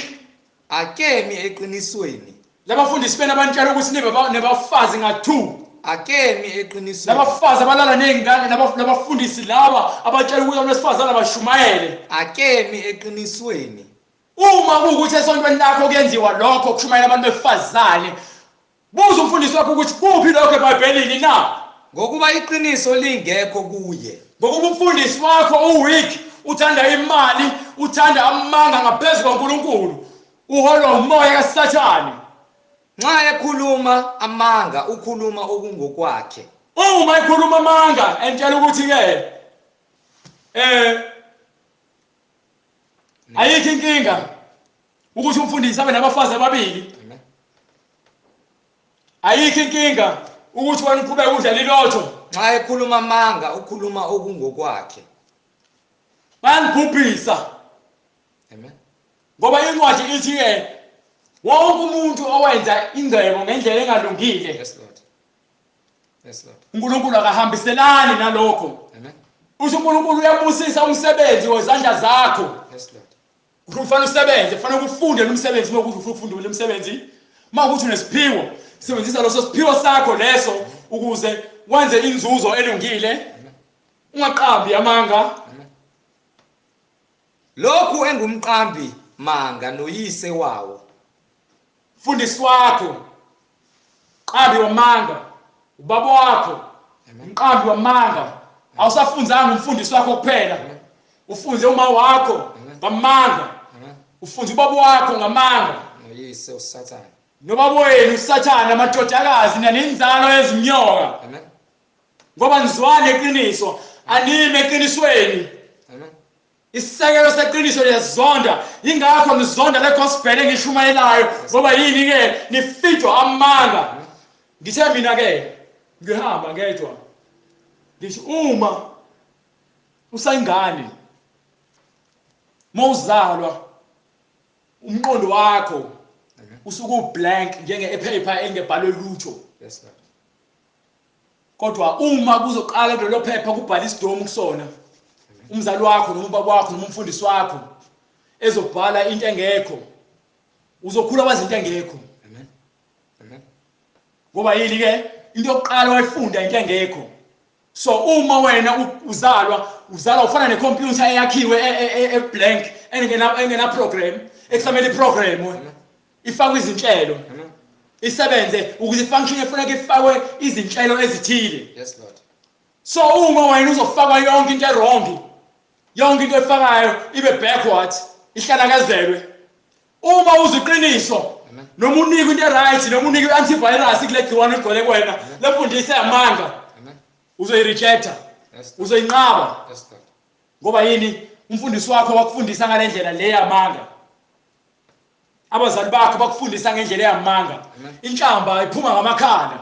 Akemi eqinisweni. Labafundisi beni abantshela ukuthi nebafazi nga2. Akemi eqinisweni. Labafazi abalala nezingane labafundisi laba abatshela ukuthi umuntu wesifazane abashumayele. Akemi eqinisweni. Uma kuukuthi esontweni lakho kuyenziwa lokho kushumayela abantu besifazane, buza umfundisi wakho ukuthi kuphi lokho eBhayibhelini na? Ngokuba iqiniso lingekho kuye. Ngokuba umfundisi wakho uweak, uthanda imali, uthanda amanga ngaphezulu kaNkulunkulu, uholwa umoya kaSathane. Nxa ekhuluma amanga ukhuluma okungokwakhe. Uma ekhuluma amanga entshela ukuthi ke ayikho inkinga ukuthi umfundisi abe nabafazi ababili. Amen. Ayikho inkinga ukuthi wena uqhubeke udlala ilotho. Nxa ekhuluma amanga ukhuluma okungokwakhe. Bayangibhubhisa. Amen. Ngoba incwadi ithi ke wonke umuntu owenza ingcebo ngendlela engalungile. Yes, Lord. Yes, Lord. uNkulunkulu akahambiselani nalokho. Amen. Uthi uNkulunkulu uyabusisa umsebenzi wezandla zakho. Yes, Lord. Kufanele usebenze, kufanele ufunde umsebenzi ukuthi ufuna ukufunda umsebenzi. Mawukuthi unesiphiwo, sebenzisa loso siphiwo sakho leso ukuze wenze inzuzo elungile. Ungaqambi amanga. Amen. Lokhu engumqambi manga noyise wawo. Mfundisi wakho, qambi wamanga, ubaba wakho, umqambi wamanga. Awusafunzanga umfundisi wakho kuphela. Ufunze uma wakho ngamanga. Ufunze ubaba wakho ngamanga. Noyise uSathane. Nobaba wenu uSathane amadodakazi nanenzalo ezinyoka. Amen. Ngoba nizwane eqiniso, anime eqinisweni. Amen. Isisekelo seqiniso liyazonda, ingakho ngizonda le gospel engishumayelayo ngoba yini ke nifitwa amanga. Ngithe mina ke ngihamba ngedwa. Ngisho uma usayingane mawuzalwa umqondo wakho usuku blank njenge-paper engebhalwe lutho. Yes, Lord. Kodwa uma kuzoqala lelo phepha kubhala isidomo kusona, umzali wakho noma ubaba wakho noma umfundisi wakho ezobhala into engekho, uzokhula wazi into engekho. Amen. Amen. Ngoba yini ke into yokuqala wayifunda into engekho. So uma wena uzalwa ufana necomputer eyakhiwe eblank engena program, ekusamele iprogram ifakwe izinhlelo. Amen. Isebenze ukuze ifunction efuneka ifakwe izinhlelo ezithile. Yes, Lord. So uma wena uzofakwa yonke into wrong, yonke into efakayo ibe backward, ihlakazelwe. Uma uziqiniso noma unika into right noma unika i-antivirus kule gciwane egcwele kuwena, lefundisa yamanga, uzoyirejecta, uzoyinqaba. Yes, Lord. Ngoba yini umfundisi wakho wakufundisa ngale ndlela le yamanga. Abazali bakho bakufundisa ngendlela yamanga. Inhlamba iphuma ngamakhala.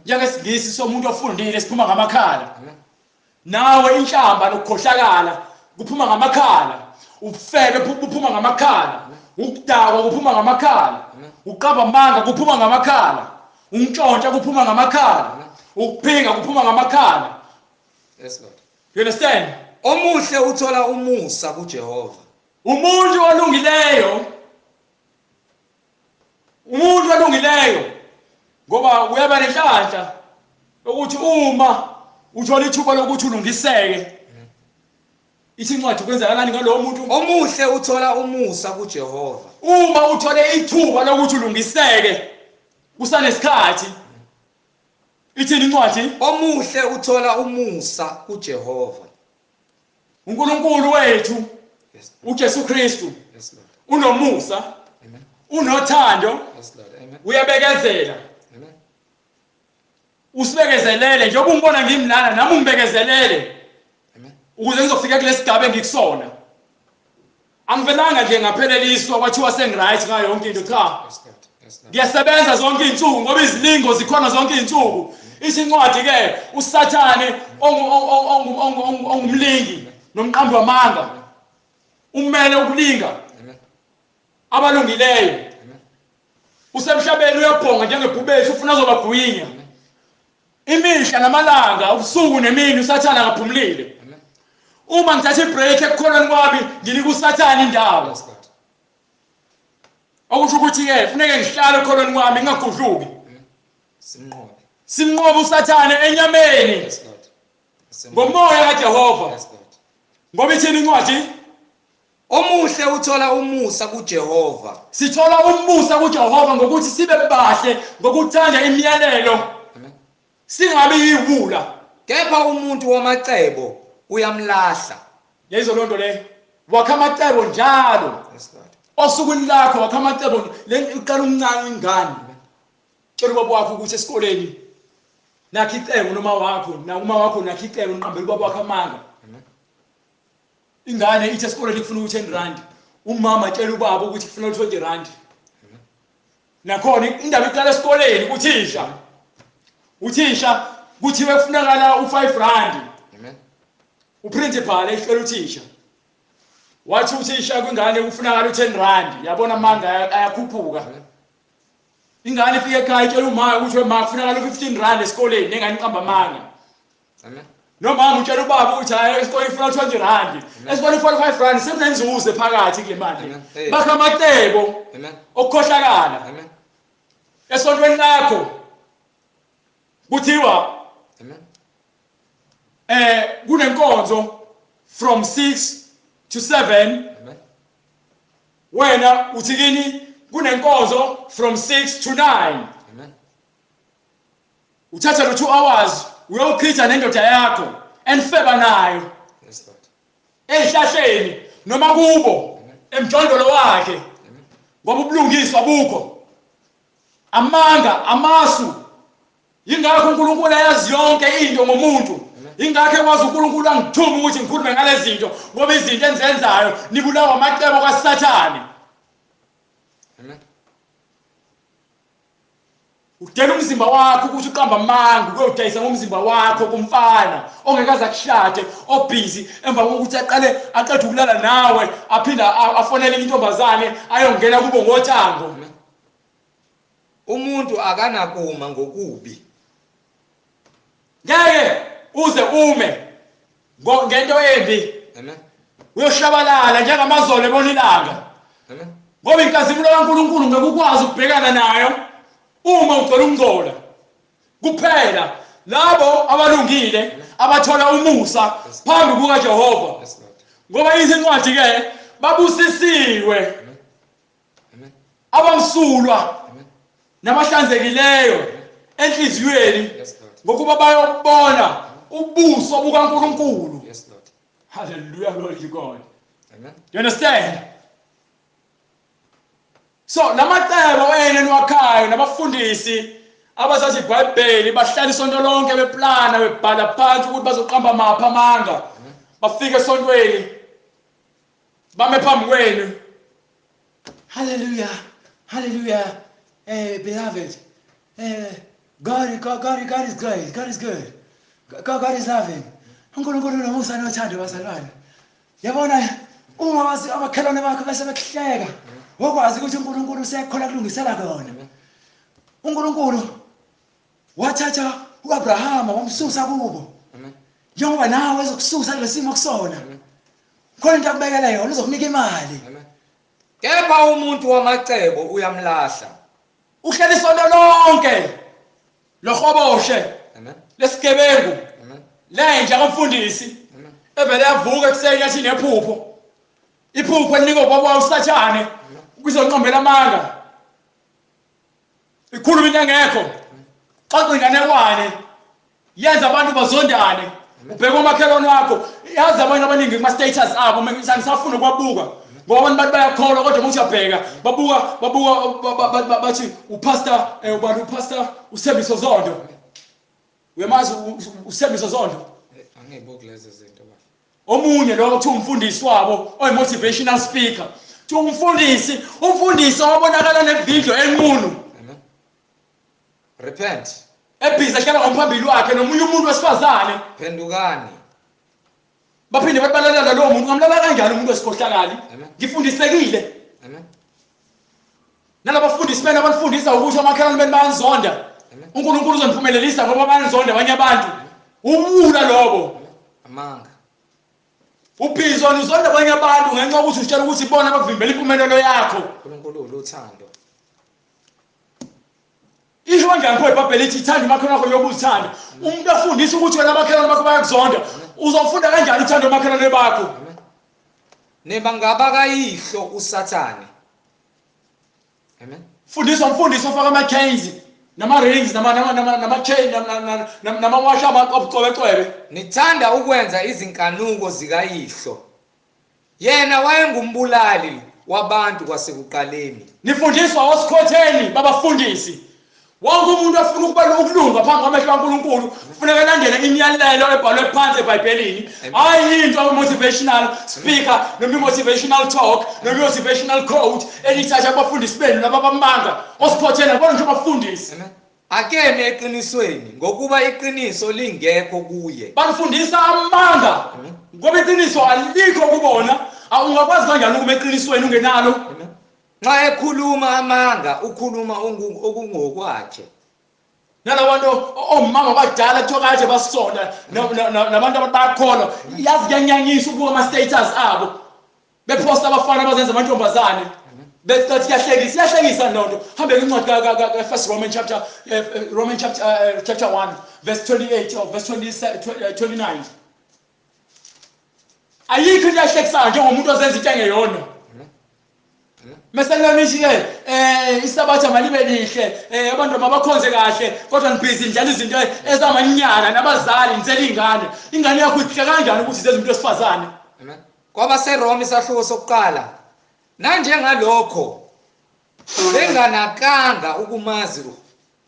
Njengesingisi somuntu ofundile siphuma ngamakhala. Nawe inhlamba nokukhohlakala kuphuma ngamakhala. Ufebe kuphuma ngamakhala. Ukudakwa kuphuma ngamakhala. Uqaba amanga kuphuma ngamakhala. Untshontsha kuphuma ngamakhala. Ukuphinga kuphuma ngamakhala. Yes, Lord. You understand? Omuhle uthola umusa kuJehova. umuntu olungileyo ngoba uyaba nenhlanhla ukuthi uma uthola ithuba lokuthi ulungiseke ithi incwadi kwenzakalani ngalowo muntu omuhle uthola umusa kuJehova. uma uthole ithuba lokuthi ulungiseke kusanesikhathi ithini incwadi Omuhle uthola umusa kuJehova. uNkulunkulu wethu Yes, uJesu Kristu yes Lord. unomusa Amen. unothando Yes Lord. Amen. uyabekezela Amen. usibekezelele njengoba umbona ngimlana nami ungibekezelele Amen. ukuze ngizofika kulesigaba engikusona angivelanga nje ngapheleliswa kwathiwa sengiright ngayo yonke into cha Yes Lord. Yes Lord. ngiyasebenza zonke izinsuku ngoba izilingo zikhona zonke izinsuku isincwadi ke usathane ongumlingi nomqambi wamanga umele ukulinga Amen. abalungileyo Amen. usemhlabeni uyabhonga njengebhubesi ufuna azobagwinya imihla namalanga ubusuku nemini usathana akaphumulile Amen. uma ngithatha ibreak ekukholweni kwami nginika usathana indawo Yes Lord. okusho ukuthi ke kufanele ngihlale ekukholweni kwami ngingagudluki Amen. Simnqobe. simnqobe usathane enyameni Yes Lord. Simnqobe. ngomoya kaJehova Yes Lord. ngoba ithini incwadi Omuhle uthola umusa kuJehova. sithola umusa kuJehova ngokuthi sibe bahle ngokuthanda imiyalelo Amen. singabi yiwula Kepha umuntu wamacebo uyamlahla. yezo lonto le wakha amacebo njalo Yes Lord. osukwini lakho wakha amacebo le uqala umncane ingane tshela ubaba wakho ukuthi esikoleni nakho icebo noma wakho nakuma wakho nakho icebo niqambela ubaba wakho amanga Amen. ingane ithi esikoleni kufuna u10 rand umama tshela ubaba ukuthi kufuna u20 rand nakhona indaba iqala esikoleni uthisha kuthiwe kufunakala u5 rand Amen. uprincipal ehlela uthisha wathi uthisha kwingane kufunakala u10 rand yabona amanga ayakhuphuka ingane ifike ekhaya itshela umama ukuthi wema kufunakala u15 rand esikoleni nengane iqamba amanga Amen. noma utshela ubaba ukuthi hayi esikoleni ifuna u20 rand esikoleni 45 rand sekunenzuzo phakathi kule mali Amen. bakha amacebo Amen. okukhohlakala Amen. esontweni lakho kuthiwa Amen. kunenkonzo from 6 to 7 Amen. wena uthi kini kunenkonzo from 6 to 9 Amen. uthatha lo 2 hours uyowukhitha nendoda yakho enifeba nayo Yes Lord. ezihlahleni noma kubo emjondolo wakhe ngoba ubulungiswa bukho amanga amasu ingakho uNkulunkulu ayazi yonke into ngomuntu ingakho ekwazi uNkulunkulu angithuma ukuthi ngikhulume ngale zinto ngoba izinto enzenzayo nibulawa amacebo kaSathane Amen. udela umzimba wakho ukuthi uqamba amanga ukuyodayisa ngomzimba wakho kumfana ongekaze akushade obhizi emva kokuthi aqede ukulala nawe aphinda afonele intombazane ayongena kubo ngothango Umuntu akanakuma ngokubi. ngeke uze ume ngento embi Amen. uyoshabalala njengamazolo ebona ilanga Amen. ngoba inkazimulo kaNkulunkulu ngeke ukwazi ukubhekana nayo uma ucela ukungcola kuphela labo abalungile abathola umusa phambi kukaJehova Yes Lord. ngoba izincwadi ke babusisiwe Amen. abamsulwa Amen. nabahlanzekileyo enhliziyweni Yes Lord. ngokuba bayobona ubuso bukaNkulunkulu. Yes Lord. Hallelujah, glory to God. Amen. You understand? So lamacebo ene niwakhayo nabafundisi abazazi iBhayibheli bahlala isonto lonke beplana bebhala phansi ukuthi bazoqamba mapha amanga bafike esontweni bame phambi kwenu. Hallelujah, hallelujah. Beloved, God is great. God is good. God is loving. uNkulunkulu unomusa nothando bazalwane. Yabona uma wazi amakhelwane bakho bese bekuhleka wakwazi ukuthi uNkulunkulu usekhona kulungisela kona. uNkulunkulu wathatha uAbrahama wamsusa kubo. Amen. Njengoba nawe ezokususa kulesimo kusona. khona into akubekela yona uzokunika imali. Amen. Kepha umuntu wamacebo uyamlahla. Uhleli isonto lonke lohoboshe Amen. lesigebengu Amen. lenja kamfundisi Amen. evele yavuka ekuseni yathi nephupho. Iphupho elinika ubaba usathane ukuzonqombela amanga. Ikhuluma into engekho. Xa ingane yenza abantu bazondane. Ubheka umakhelwane wakho yazi abantu abaningi kuma status abo ngisafuna ukwabuka ngoba abantu bayakholwa kodwa uma uyabheka babuka bathi upastor ubani upastor uSembiso Zondo. Uyamazi uSembiso Zondo? Angibuki lezi zinto bafana. Omunye lo kuthi umfundisi wabo oyi-motivational speaker. Thi umfundisi owabonakala nevideo enqunu. Amen. Repent. Ebhiza hlala ngomphambili wakhe nomunye umuntu wesifazane. Phendukani. Baphinde balalela lo muntu ngamlala kanjani umuntu wesikhohlakali. Ngifundisekile. Amen. Nalabafundisi bena abanifundisa ukuthi amakhelwane beni bayanizonda. uNkulunkulu uzoniphumelelisa ngoba bayanizonda abanye abantu. Umula lobo. Amanga. Ubhizona uzonda abanye abantu ngenxa ukuthi utshela ukuthi ibona abakuvimbela impumelelo yakho. uNkulunkulu uthando. Isho kanjani pho iBhayibheli lithi ithanda umakhelwane wakho njengoba uzithanda. Umuntu afundisa ukuthi wena amakhelwane bakho bayakuzonda. Uzofunda kanjani uthando umakhelwane bakho? Neba ngaba kayihlo uSathane. Amen. Fundisa umfundisi ofaka ama-chains nama-rings nama-chain nama-washa obucwebecwebe. Nithanda ukwenza izinkanuko zikayihlo. Yena wayengumbulali wabantu kwasekuqaleni. Nifundiswa osikhotheni babafundisi. Wonke umuntu afuna ukuba ukulunga phambi kwamehlo kaNkulunkulu kufuneka alandele imiyalelo ebhalwe phansi eBhayibhelini. Hayi into motivational speaker noma motivational talk noma motivational quote elithatha abafundisi benu laba bamanga osikhotheni abona nje abafundisi. Akeme eqinisweni ngokuba iqiniso lingekho kuye. Banifundisa amanga ngoba iqiniso alikho kubona. Ungakwazi kanjani ukuma eqinisweni ungenalo? Nxa ekhuluma amanga ukhuluma okungokwakhe. Nalabantu omama abadala kuthiwa kade basonda nabantu abakholwa yazi kuyanyanyisa ukubuka ama-status abo beposta abafana abazenza amantombazane bethi kuyahlekisa lonto. Hambe kwincwadi ka-1 Romans chapter 1 verse 28 or verse 29. Ayikho into eyahlekisayo njengomuntu ozenza into engeyona. Mesela ngithi isabatha malibe lihle abantu mabakhonze kahle kodwa nibhizi njalo izinto ezamanyana nabazali nitsela ingane yakho iphika kanjani ukuthi zenze umuntu wesifazane. Amen. Kwaba seRoma isahluko sokuqala nanjengalokho benganakanga ukumazi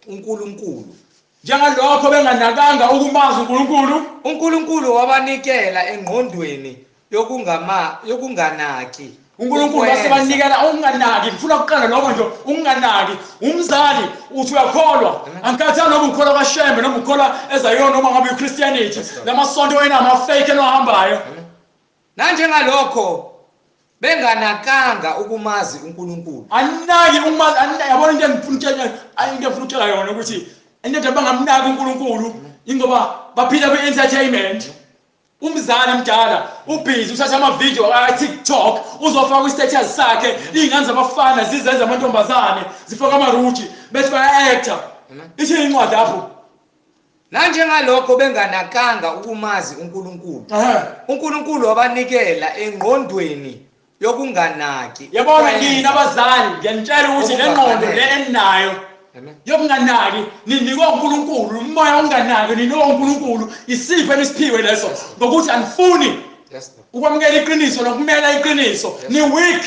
uNkulunkulu. Njengalokho benganakanga ukumazi uNkulunkulu. uNkulunkulu wabanikela engqondweni yokunganaki. uNkulunkulu wasebanikela ukunganaki. Ngifuna ukuqala lokho nje ukunganaki. Umzali uthi uyakholwa angikhathali noma ukholwa kaShembe noma ukholwa ezayona noma ngabe uChristianity lamasonto wena ama-fake enohambayo. Nanjengalokho benganakanga ukumazi uNkulunkulu. Anaki ukumazi yabona into engifuna ukutshela yona ukuthi into bangamnaki uNkulunkulu ingoba baphila kwi-entertainment. Umzali mdala ubhizi uthatha ama-video ka-TikTok uzofaka kwi-status sakhe iy'ngane zabafana zizenza amantombazane zifaka amaruji bethi baya-actor. Ithi incwadi apho. Nanjengalokho benganakanga ukumazi uNkulunkulu. uNkulunkulu wabanikela engqondweni yokunganaki. Yabona yini abazali ngiyanitshela ukuthi le ngqondo le eninayo yokunganaki ninikwa uNkulunkulu. Umoya onganaki ninikwa uNkulunkulu. Isipho enisiphiwe leso ngokuthi anifuni ukwamukela iqiniso nokumela iqiniso. Ni weak.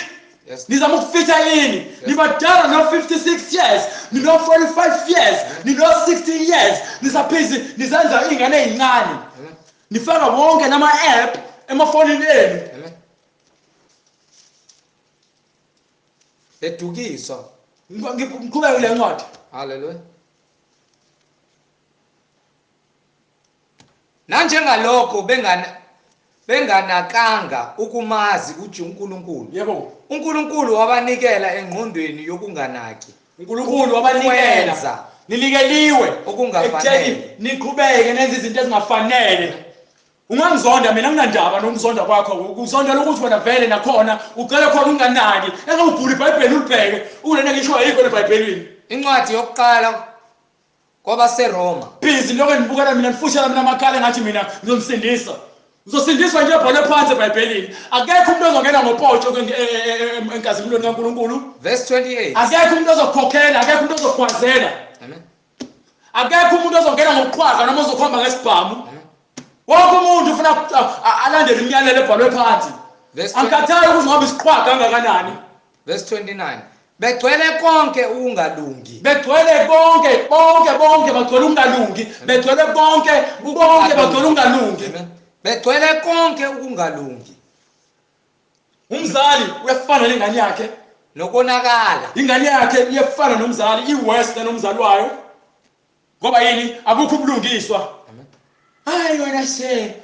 Nizama ukufitha yini. Nibadala no-56 years nino-45 years nino-60 years nisaphizi nizenza iy'ngane ey'ncane. Nifaka wonke nama-app emafonini enu. Bedukiswa. Ngiqhubeke kule ncwadi. Hallelujah. Nanjengalokho benganakanga ukumazi uNkulunkulu. Yebo. uNkulunkulu wabanikela engqondweni yokunganaki. uNkulunkulu wabanikela ninikeliwe okungafanele. Niqhubeke nenze izinto ezingafanele. Ungangizonda mina nginandaba nomzonda kwakho ukuzonda ukuthi wena vele nakhona ucela khona unganaki engawubhuli iBhayibheli ulibheke ulena ngisho ayikho leBhayibhelini. Incwadi yokuqala kwabaseRoma. Busy lokho ngibukela mina nifushela mina amakhala ngathi mina ngizomsindisa. Uzosindiswa nje ebhole phansi eBhayibhelini. Akekho umuntu ozongena ngopotsho enkazimulweni kaNkulunkulu. Verse 28. Akekho umuntu ozokhokhela, akekho umuntu ozokhwazela. Amen. Akekho umuntu ozongena ngokuqhwaga noma ozokhomba ngesibhamu. Wonke umuntu ufuna alandele imiyalelo ebhalwe phansi. Angikhathali ukuthi ngoba isiqhwaga kangakanani. Verse 29. Begcwele konke ukungalungi. Begcwele bonke bagcwele ukungalungi. Begcwele bonke bagcwele ukungalungi. Begcwele konke ukungalungi. Umzali uyafana nengane yakhe nokonakala. Ingane yakhe iyafana nomzali, iworse than umzali wayo. Ngoba yini? Akukho ubulungiswa. Hayi wena she,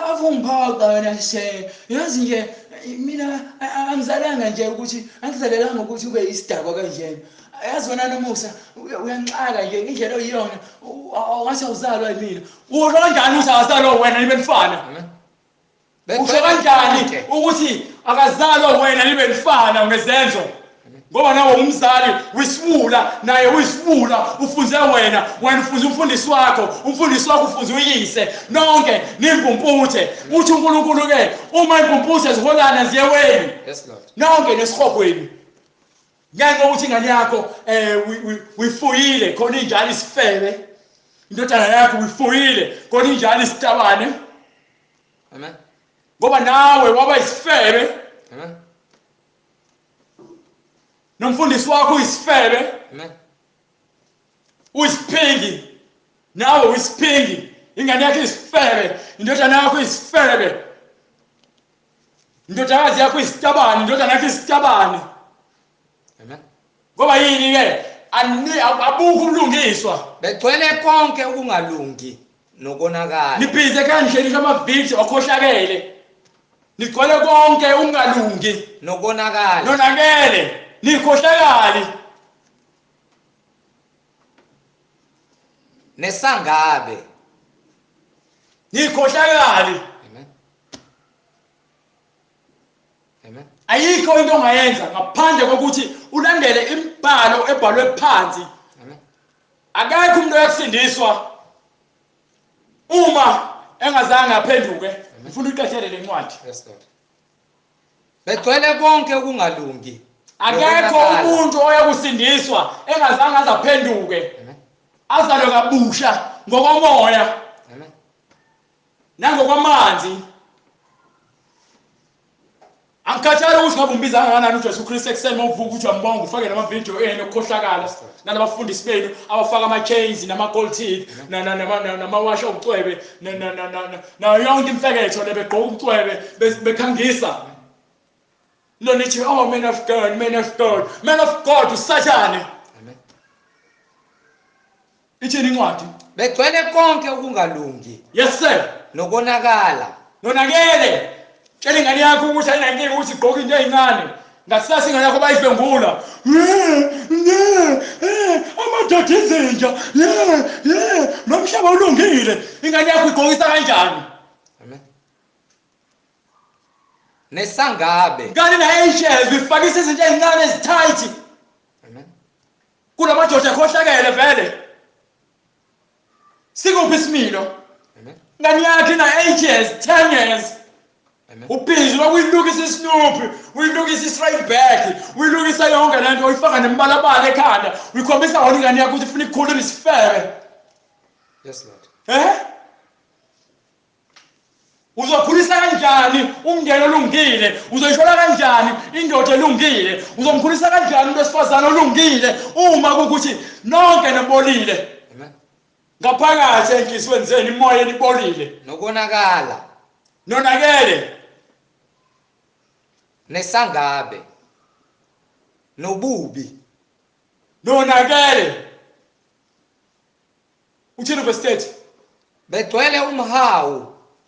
avungiphaqa wena she. Yazi nje mina angizalanga nje ukuthi angizalelanga ukuthi ube isidakwa kanje. Yazi wena nomusa uyanxaka nje indlela oyiyona awase uzalwa yimina. Usho kanjani ukuthi akazalwa wena nibe nifana? Usho kanjani ukuthi akazalwa wena nibe nifana ngezenzo? Ngoba nawe umzali wisibula naye wisibula ufunze wena ufunze umfundisi wakho ufunze uyise nonke nimpumputhe uthi uNkulunkulu ke uma impumputhe ziholana ziyeweni. Yes Lord. Nonke nesihogweni ngeke ukuthi ingane yakho uyifuyile khona injalo isifebe indodana yakho uyifuyile khona injalo isitabane. Amen. Ngoba nawe waba isifebe. Amen. Nomfundisi wakho uyisifebe. Amen. Uyisiphingi nawe uyisiphingi ingane yakho isifebe indodana yakho isifebe indodakazi yakho isitabane indodana yakho isitabane. Amen. Ngoba yini ke abukho ubulungiswa. Begcwele konke ukungalungi nokonakala. Nibhize kanje nisho amavidiyo akhohlakele. Nigcwele konke ukungalungi nokonakala. nonakele nikhohlakali nesangabe. nikhohlakali. Amen. Amen. Ayikho into ongayenza ngaphandle kokuthi ulandele imibhalo ebhalwe phansi. Amen. Akekho umuntu oyakusindiswa uma engazange aphenduke. Ngifuna uqathele le ncwadi. Yes Lord. Begcwele konke ukungalungi. Akekho umuntu oyakusindiswa engazange azaphenduke. Amen. Azalwe kabusha ngokomoya. Amen. Nangokwamanzi. Angikhathali ukuthi ngabe umbiza kangakanani uJesu Kristu ekuseni mawuvuka ukuthi uyambonga ufake namavidiyo ene okukhohlakala nalabafundisi benu abafaka ama-chains nama-gold teeth namawasha obucwebe nayo yonke imfeketho le begqoka ubucwebe bekhangisa. Lo nithi oh man of God usathane. Amen. Ithini incwadi? Begcwele konke ukungalungi Yes sir. nokonakala. Nonakele. Tshela ingane yakho ukuthi ayinankinga ukuthi igqoke into eyincane. Ngasasa ingane yakho bayidlwengula. Amadoda izinja. Nomhlaba ulungile. Ingane yakho igqokisa kanjani? Amen. Nesangabe. Ngane na-angels befakisa izinto ezincane ezithayithi. Amen. Kulamadoda akhohlakele vele. Sikuphi isimilo? Amen. Ngane yakho ina-angels 10 years. Amen. Ubhizi lokuyilukisa isinuphi, uyilukisa i-straight back, uyilukisa yonke lento uyifaka nembalabala ekhanda, uyikhombisa wona ingane yakho ukuthi ufuna ikhulule isifebe. Yes Lord. Uzokhulisa kanjani umndeni olungile? Uzoyishola kanjani indoda elungile? Uzomkhulisa kanjani umuntu wesifazane olungile uma kukuthi nonke nebolile? Amen. Ngaphakathi enhliziyweni zenu imoya elibolile. Nokonakala. Nonakele. Nesangabe. Nobubi. Nonakele. Uthini verse 30? Begcwele umhawu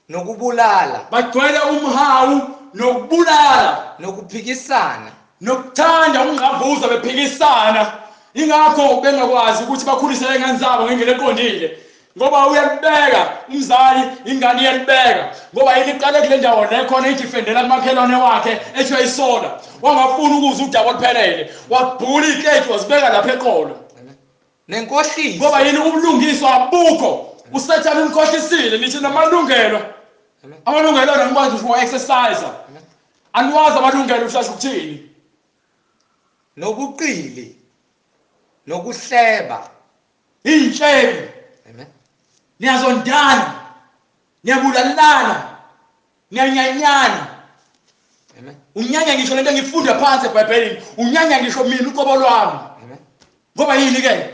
nokubulala. Bagcwele umhawu nokubulala Nokuphikisana. nokuthanda ukungavuza bephikisana. Ingakho bengakwazi ukuthi bakhulise ingane zabo ngendlela eqondile. ngoba uyalibeka umzali ingane iyalibeka ngoba yini iqale kule ndawo le khona idifendela kumakhelwane wakhe ethiwe isoda wangafuna ukuza udaba oluphelele wabhula iketi wazibeka lapha eqolo nenkohliso ngoba yini ubulungiswa abukho uSathane umkhohlisile nithi namalungelo amalungelo angikwazi ukuwa exercise anwazi amalungelo ushasha ukuthini nobuqili nokuhleba inhlebo amen niyazondana niyabulalana niyanyanyana amen unyanya ngisho lento engifunda phansi eBhayibhelini unyanya ngisho mina uqobo lwami amen ngoba yini ke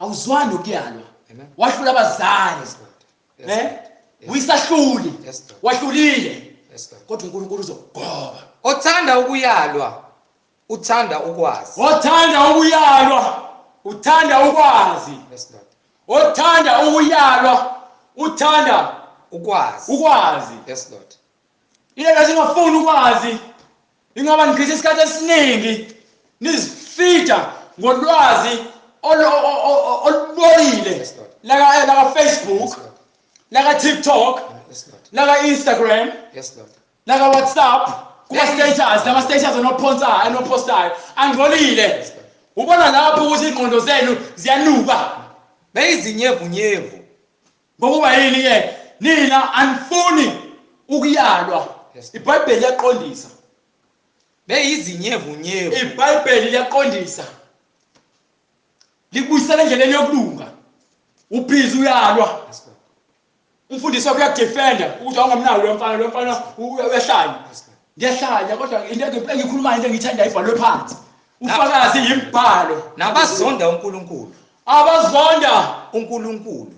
awuzwani ukuyalwa amen wahlula abazali uyisahluli wahlulile kodwa uNkulunkulu uzogoba othanda ukuyalwa uthanda ukwazi othanda ukuyalwa uthanda ukwazi othanda ukuyalwa uthanda ukwazi yes lord ile singafuni ukwazi ingaba ngichitha isikhathi esiningi nizifida ngolwazi olubolile la Facebook la TikTok la Instagram la WhatsApp kuma status nama status anopostayo angolile ubona lapho ukuthi ingqondo zenu ziyanuka beyizinyevu ngokuba yini ke nina anifuni ukuyalwa iBhayibheli liyaqondisa beyizinyevu iBhayibheli liyaqondisa libuyisela endleleni yokulunga ubhizi uyalwa umfundisi wakho uyakudefenda ukuthi awungamnawo lo mfana uyahlanya ngiyahlanya kodwa into engikhulumayo into engithanda ibhalwe phansi ufakazi yimbhalo nabazonda uNkulunkulu abazonda uNkulunkulu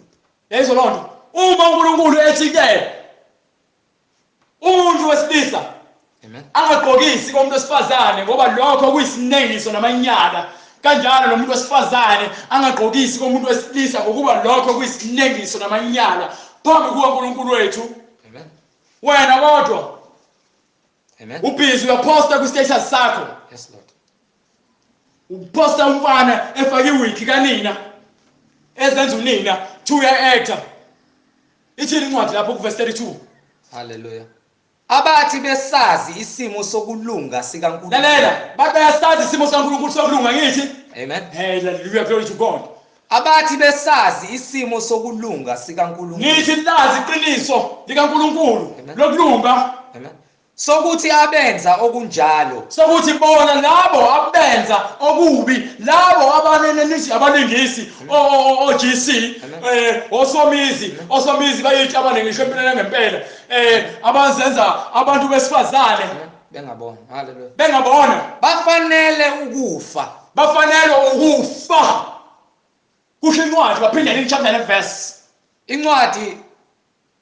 yayizwa lonto uma uNkulunkulu ethi ke umuntu wesilisa amen angagqokisi komuntu wesifazane ngoba lokho kuyisinengiso namanyala kanjalo nomuntu wesifazane angagqokisi komuntu wesilisa ngokuba lokho kuyisinengiso namanyala phambi kukaNkulunkulu wethu amen wena kodwa amen ubhizi uyaposta ku status sakho yes lord uposta umfana efake iwiki kanina ezenza unina 2-year actor ithini incwadi lapho ku verse 32 haleluya abathi besazi isimo sokulunga sikaNkulunkulu lalela bayasazi isimo sikaNkulunkulu sokulunga ngithi amen hallelujah glory to God abathi besazi isimo sokulunga sikaNkulunkulu ngithi lazi iqiniso likaNkulunkulu lokulunga amen sokuthi abenza okunjalo sokuthi bona labo abenza okubi labo abanenenithi abalingisi GC osomizi bayithi abanengisho empilweni ngempela abazenza abantu besifazane bengabona haleluya bengabona bafanele ukufa kusho incwadi baphindela ichapter neverse incwadi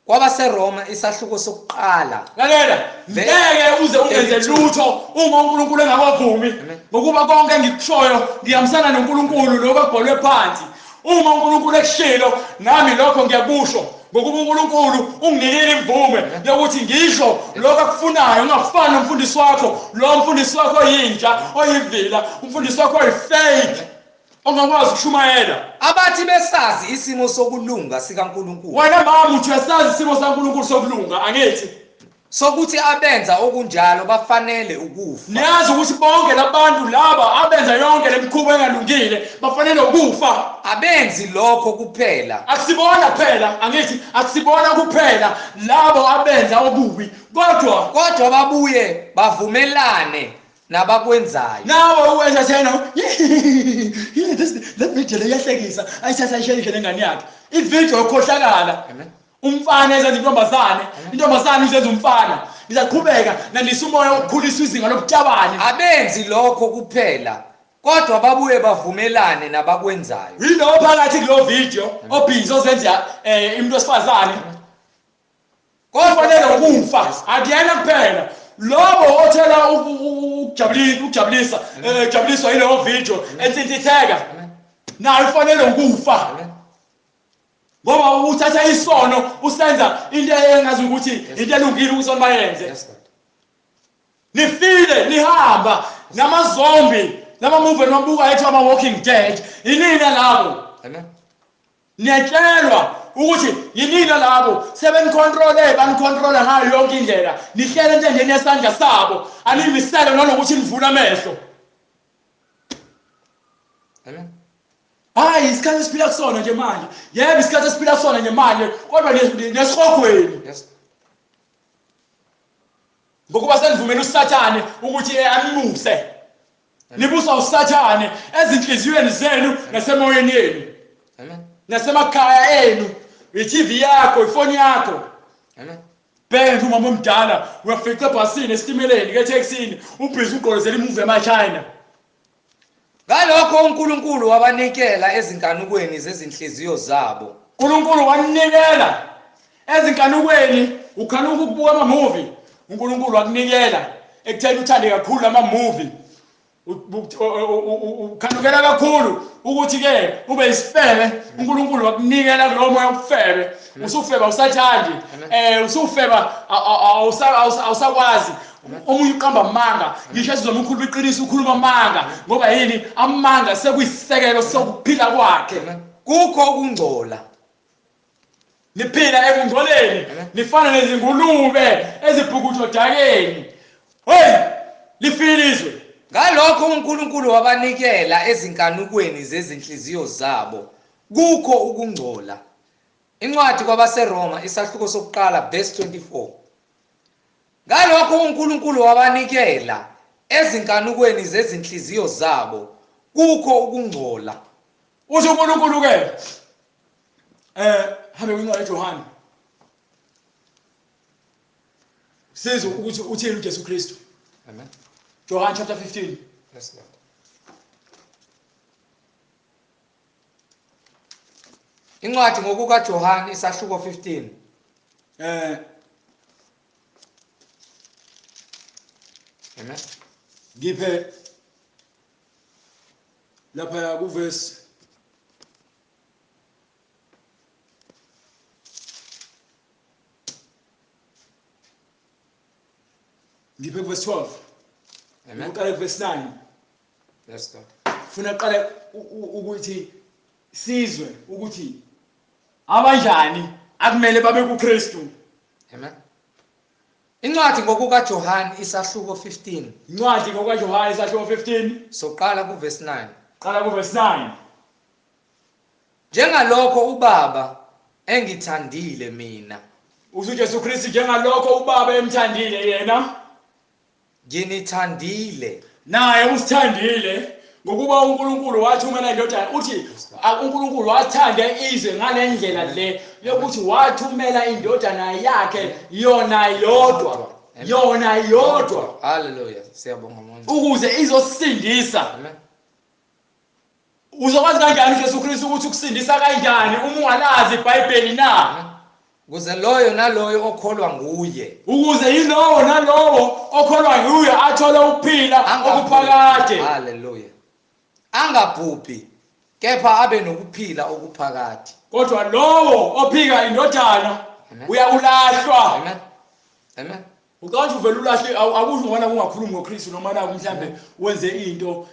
kwabaseRoma isahluko sokuqala lalela ngeke uze ungenze lutho uma uNkulunkulu engakavumi ngokuba konke engikushonyo ngiyamsana noNkulunkulu lokho okubhalwe phansi uma uNkulunkulu ekushilo nami lokho ngiyakusho ngokuba uNkulunkulu unginikile imvume yokuthi ngisho lokho akufunayo ungafana nomfundisi wakho lo mfundisi wakho oyintsha oyivila umfundisi wakho oyifake ongakwazi ukushumayela abathi besazi isimo sokulunga sikaNkulunkulu wena mama uthi uyasazi isimo sikaNkulunkulu sokulunga angithi sokuthi abenza okunjalo bafanele ukufa niyazi ukuthi bonke labantu laba abenza yonke lemikhubo engalungile bafanele ukufa abenzi lokho kuphela akusibona kuphela angithi akusibona kuphela labo abenza okubi kodwa babuye bavumelane nabakwenzayo nawe uwenza thena le video leyahlekisa ayithatha ayishayishe lengane yakhe ivideo yokhohlakala umfana ezenza intombazane izenza umfana ngizaqhubeka nandisa umoya wokukhulisa izinga lokutabani abenzi lokho kuphela kodwa babuye bavumelane nabakwenzayo yilo phakathi kulo video obhizi ozenza umuntu wesifazane kodwa ukufa akuyena kuphela lobo othela ukujabulisa jabuliswa yileyo video ensintitheka nayo ufanele ukufa ngoba uthatha isono usenza into engazi ukuthi into elungile ukuthi bayenze nifile nihamba namazombi lama movie nobuka ethi ama Walking Dead inina labo amen niyatshelwa ukuthi yinini labo sebenicontrole banicontrola ngayo yonke indlela nihlele entendeni yesandla sabo animisele nanokuthi nivula amehlo. Amen. Hayi isikhathi esiphila kusona nje manje. Yebo isikhathi esiphila kusona nje manje kodwa nesihogweni. Yes. Ngokuba senivumela uSathane ukuthi animuse. Nibuswa uSathane ezinhliziyweni zenu nasemoyeni yenu. Amen. Nasemakhaya enu, i-TV yakho, ifoni yakho. Amen. Bheka umama omdala uyafica ebhasini esitimeleni ke taxini ubhizi ugqolozela imuvi ema-China. Ngalokho uNkulunkulu wabanikela ezinkanukweni zezinhliziyo zabo. uNkulunkulu wanikela ezinkanukweni ukhanuka ukubuka ama-movie. uNkulunkulu wakunikela ekutheni uthande kakhulu ama-movie. Ukhanukela kakhulu ukuthi ke ube isifebe. uNkulunkulu wakunikela kulowo moya obufebe. Usufeba usathandi. Usufeba awusakwazi. Omunye uqamba amanga. Ngisho sizoma ukhuluma iqiniso ukhuluma amanga ngoba yini amanga sekuyisekelo sokuphila kwakhe. Kukho ukungcola. Niphila ekungcoleni nifana nezingulube ezibhukutho dakeni. Hey lifilizwe. Ngalokho uNkulunkulu wabanikela ezinkanukweni zezinhliziyo zabo. Kukho ukungcola. Incwadi kwabaseRoma isahluko sokuqala verse 24. Ngalokho uNkulunkulu wabanikela ezinkanukweni zezinhliziyo zabo. Kukho ukungcola. Uthi uNkulunkulu ke hambe kwincwadi yaJohane. Sizwe ukuthi uthini uJesu Kristu. Amen. John chapter 15. Yes, Lord. Incwadi ngokuka John isahluko 15. Amen. Ngiphe lapha ku verse ngiphe ku verse 12. Amen. Uqale ku verse 9. Yes, Lord. Funa qale ukuthi sizwe ukuthi abanjani akumele babe kuKristu. Amen. Incwadi ngokuka John isahluko 15. Incwadi ngokuka John isahluko 15. Soqala ku verse 9. Qala ku verse 9. Njengalokho ubaba engithandile mina. uJesu Kristu njengalokho ubaba emthandile yena. Nginithandile. Naye usithandile ngokuba uNkulunkulu wathumela indodana uthi uNkulunkulu wathanda izwe ngalendlela le yokuthi wathumela indodana yakhe yona yodwa Hallelujah. Siyabonga manje. ukuze izosindisa. Amen. Uzokwazi kanjani uJesu Kristu ukuthi ukusindisa kanjani uma ungalazi iBhayibheli na? Kuze loyo naloyo okholwa nguye. Ukuze yilowo nalowo okholwa nguye athole ukuphila okuphakade. Hallelujah. Angabhubhi kepha abe nokuphila okuphakade. Kodwa lowo ophika indodana uyakulahlwa. Amen. Amen. Uqala uvela ulahle akusho ngona ungakhulumi ngoKristu noma na mhlambe wenze into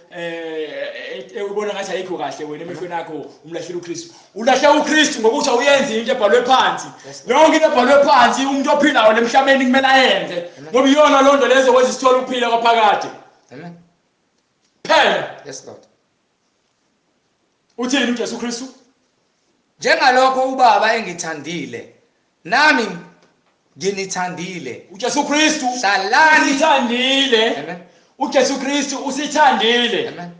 ubona ngathi ayikho kahle wena emehlweni akho umlahlile uKristu. Ulahle uKristu ngokuthi awuyenzi into ebhalwe phansi. Yonke into ebhalwe phansi umuntu ophilayo lemhlabeni kumele ayenze ngoba iyona lonto lezo kwenza isithola ukuphila kwaphakade. Amen. Phela. Yes, Lord. Uthini uJesu Kristu? Njengalokho ubaba engithandile nami nginithandile. uJesu Kristu Hlalani usithandile. Amen. uJesu Kristu usithandile. Amen.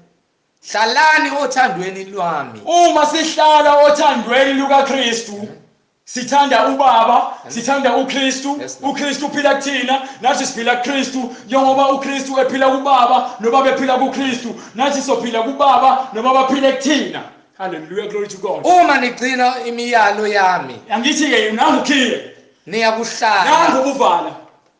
Hlalani othandweni lwami. Uma sihlala othandweni lukaKristu sithanda ubaba, sithanda uKristu, uKristu uphila kuthina, nathi siphila kuKristu, njengoba uKristu ephila kubaba nobaba ephila kuKristu, nathi sophila kubaba nobaba ephila kuthina. Hallelujah, glory to God. Uma nigcina imiyalo yami, Angithi ke nangukhile.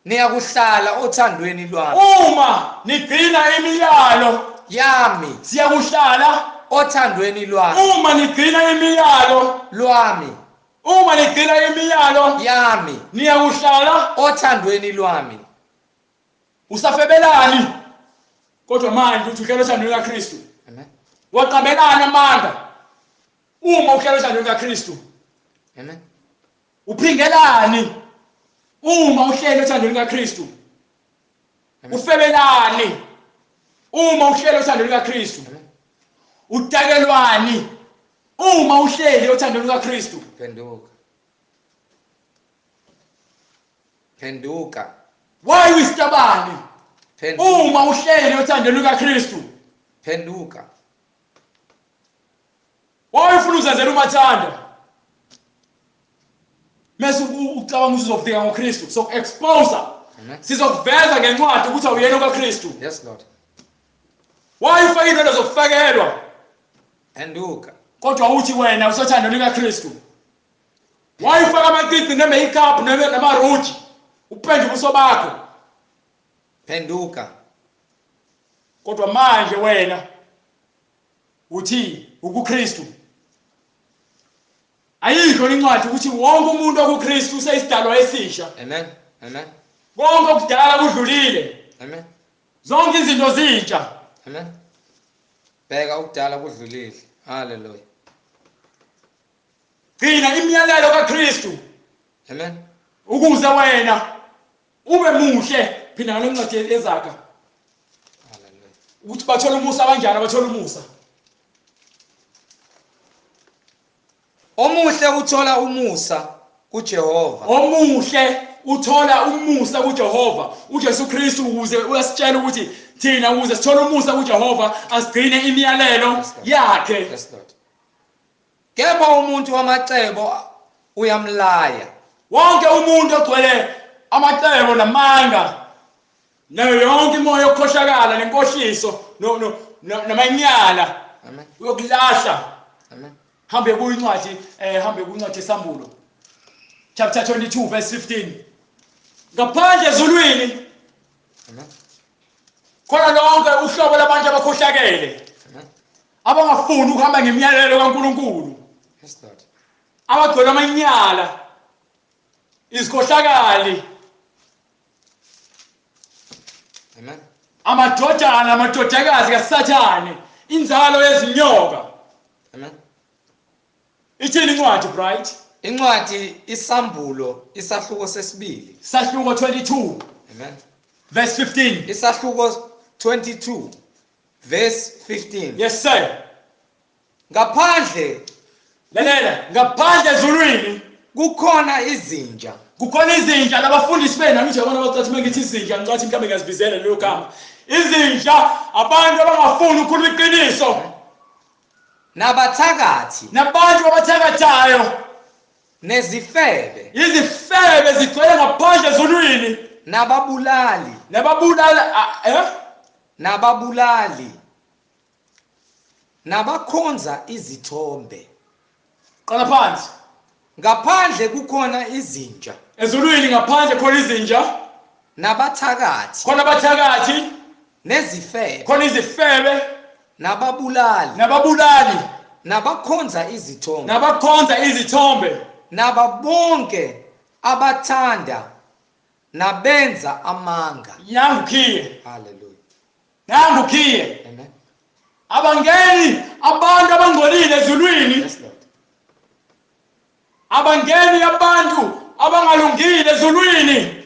niyakuhlala othandweni lwami. Uma nigcina imiyalo Yami siyakuhlala othandweni lwami. Uma nigcina imiyalo Lwami Uma nigcina imiyalo yami niyakuhlala othandweni lwami. Usafebelani kodwa manje uthi uhlelo othandweni kaKristu. Amen. Waqabelana amanga uma uhlelo othandweni kaKristu? Amen. Uphingelani uma uhlelo othandweni kaKristu? Amen. Ufebelani uma uhlelo othandweni kaKristu? Amen. Udakelwani uma uhleli othandweni kaKristu? Phenduka. Phenduka. Why wistabani Phenduka. uma uhleli othandweni kaKristu? Phenduka. Why ufuna uzenzela umathanda? Mase ucabanga uzofika ngoKristu sokuexpose. Amen. Sizokuveza ngencwadi ukuthi awuyena kaKristu. Yes, Lord. Why ufake into zokufakelwa? Phenduka. Kodwa uthi wena usothandweni kaKristu. Why ufaka amacici ne-makeup namaruji? Upende ubuso bakho. Phenduka. Kodwa manje wena uthi ukuKristu. Ayikho incwadi ukuthi wonke umuntu okuKristu useyisidalwa esisha. Amen. Amen. Konke okudala kudlulile. Amen. Zonke izinto zintsha. Amen. Bheka ukudala kudlulile. Hallelujah. Gcina imiyalelo kaKristu Amen. ukuze wena ube muhle. Phina ngale ncwadi eZakha Hallelujah. ukuthi bathola umusa kanjani abathola umusa. Omuhle uthola umusa kuJehova. Omuhle uthola umusa kuJehova. uJesu Kristu ukuze uyasitshela ukuthi thina ukuze sithole umusa kuJehova asigcine imiyalelo yakhe. Yes, Lord. Kepha umuntu wamacebo uyamlaya. Wonke umuntu ogcwele amacebo namanga nayo yonke imoya yokukhohlakala nenkohliso namanyala Amen. uyokulahla. Amen. Hambe kuyincwadi isambulo chapter 22 verse 15. Ngaphandle ezulwini Amen. khona lonke uhlobo labantu abakhohlakele Amen. abangafuni ukuhamba ngemiyalelo kaNkulunkulu, Yes, Lord. abagcwele amanyala, izikhohlakali, Amen. amadodana amadodakazi kaSathane, inzalo yezinyoka. Amen. Ithini incwadi bright? Incwadi isambulo isahluko sesibili. Sahluko 22 Amen. verse 15. Isahluko 22 verse 15. Yes sir. Ngaphandle Lalela, ngaphandle ezulwini kukhona izinja. kukhona izinja labafundisi bena nje yabona abacathi mengithi izinja ngicathi mhlawumbe ngiyazibizela leyo gama. Izinja abantu abangafuni ukukhuluma iqiniso, Nabathakathi nabantu abathakathayo, nezifebe izifebe zigcwele ngaphandle ezulwini, nababulali nababulali nabakhonza izithombe. qala phansi. Ngaphandle kukhona izinja Ezulwini ngaphandle khona izinja, nabathakathi khona abathakathi, nezifebe khona izifebe, nababulali nababulali, nabakhonza izithombe nabakhonza izithombe, nababonke abathanda nabenza amanga. yangukhiye, Hallelujah. nangukhiye. Amen. Abangeni abantu abangcolile ezulwini, Yes, Lord. abangeni abantu abangalungile ezulwini.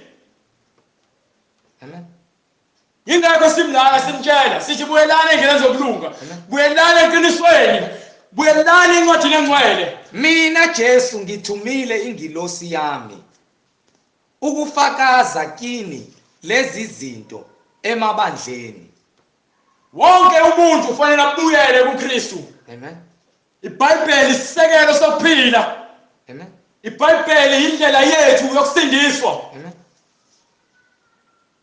Amen. Ingakho simlaka simtshela sithi buyelana endleleni zokulunga, buyelana eqinisweni, buyelana encwadini engcwele. Mina Jesu ngithumile ingilosi yami ukufakaza kini lezi zinto emabandleni. Wonke umuntu ufanele abuyele kuKristu. Amen. iBhayibheli isisekelo sokuphila. Amen. iBhayibheli indlela yethu yokusindiswa. Amen.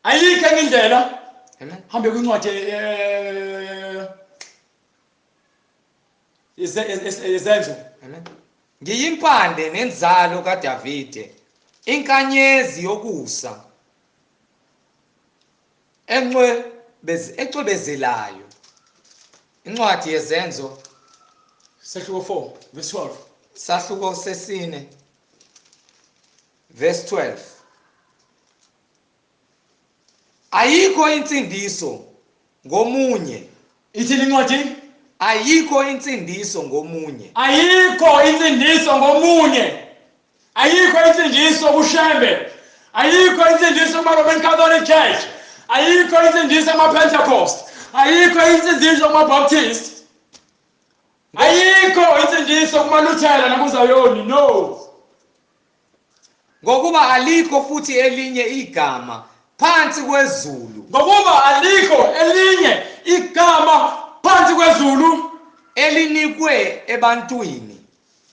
Ayikho enye indlela. Amen. Hambe kwincwadi izenzo. Amen. Ngiyimpande nenzalo kaDavide, inkanyezi yokusa ecwebezelayo. Incwadi yezenzo Sahluko 4 verse 12. sahluko sesine verse 12. Ayikho insindiso ngomunye. Ithini incwadi? ayikho insindiso ngomunye. Ayikho insindiso ngomunye. Ayikho insindiso kuShembe. Ayikho insindiso kuma-Roman Catholic Church. Ayikho insindiso kuma-Pentecost. Ayikho insindiso kuma-Baptist. Ayikho insindiso kuma-Luthela nakuZayoni. No. Ngokuba alikho futhi elinye igama phansi kwezulu Ngokuba alikho elinye igama phansi kwezulu elinikwe ebantwini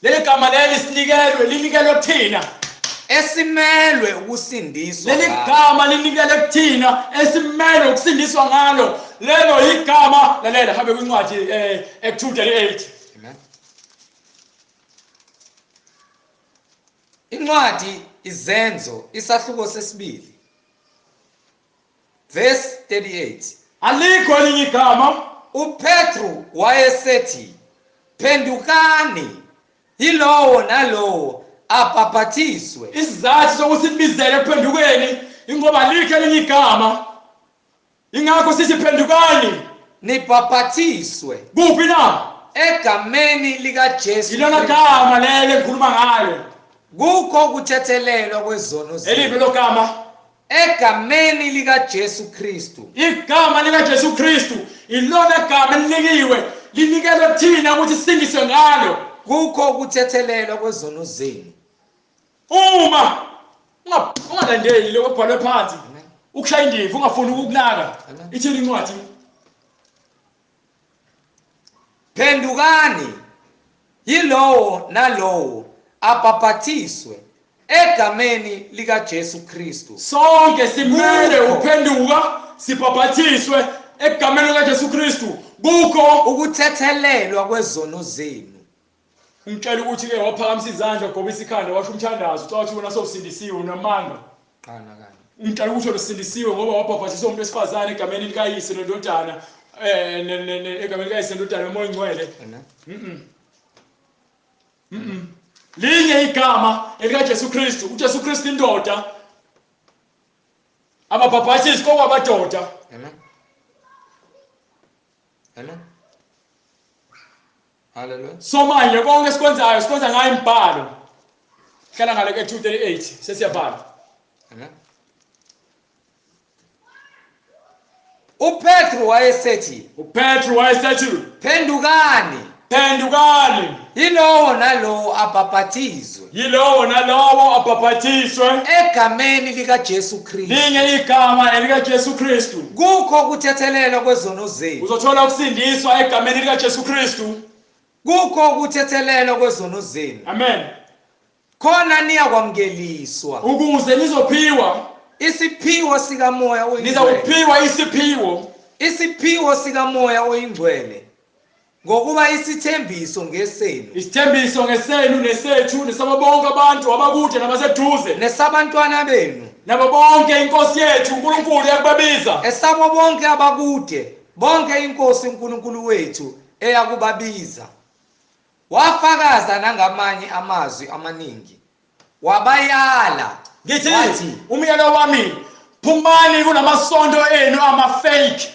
leli gama leli linikelwe kuthina. esimelwe ukusindiswa Leli ngalo. gama linikelwe kuthina esimele ukusindiswa ngalo. Lelo igama lalela habe kwincwadi Act 2:38. Amen. Incwadi Izenzo isahluko sesibili verse 38. Alikho elinye igama. uPetru wayesethi, phendukani yilowo nalowo abhaphathiswe. Isizathu sokuthi sibizele ekuphendukeni ingoba alikho elinye igama. Ingakho sithi phendukani. Nibhaphathiswe Kuphi na? egameni likaJesu Ilona Kristu. gama lelo engikhuluma ngalo. Kukho ukuthethelelwa kwezono Eliphi zenu lo gama? egameni likaJesu Kristu. Igama likaJesu Kristu ilona gama linikelwe kuthina ukuthi sisindiswe ngalo. Kukho ukuthethelelwa kwezono zenu. Uma ungalandeli lokho okubhalwe phansi, ukushaya indiva ungafuni ukukunaka. Ithini incwadi? Phendukani yilowo nalowo abhaphathiswe egameni likaJesu Kristu. Sonke simele uphenduka sibhaphathiswe egameni likaJesu Kristu. Kukho ukuthethelelwa kwezono zenu. ngicela ukuthi ke waphakamisa izandla ugobisa ikhanda washo umthandazo ucathi wena sowusindisiwe unamanga. Qana kani. Ngicela ukuthi usindisiwe ngoba wabhaphathiswa umuntu wesifazane egameni likayise nendodana egameni likayise nendodana umoya engcwele. Linye igama elikaJesu Kristu. uJesu Kristu indoda. Ababhaphathisi kwabadoda. Amen. Amen. Hallelujah. So manje konke sikwenza ngayo imbhalo. Hlala ngale ke 2:38 sesiyabhala. Amen. uPetru wayesethi, uPetru wayesethi, phendukani yilowo nalowo abhaphathizwe egameni likaJesu Kristu. linye igama elikaJesu Kristu. Kukho ukuthethelelwa kwezono zenu. Uzothola ukusindiswa egameni likaJesu Kristu. Kukho ukuthethelelwa kwezono zenu. Amen. Khona niyakwamukeliswa ukuze nizophiwa isiphiwo sikamoya oyingcwele. nizawuphiwa isiphiwo sikamoya oyingcwele. Ngokuba isithembiso ngesenu. Isithembiso ngesenu nesethu nesabo bonke abantu abakude nabaseduze. Nesabantwana benu. Nabo bonke inkosi yethu uNkulunkulu yakubabiza. Esabo bonke abakude bonke inkosi uNkulunkulu wethu eyakubabiza. Wafakaza nangamanye amazwi amaningi. Wabayala. Ngithi umyalo wami, phumani kulamasondo enu ama-fake.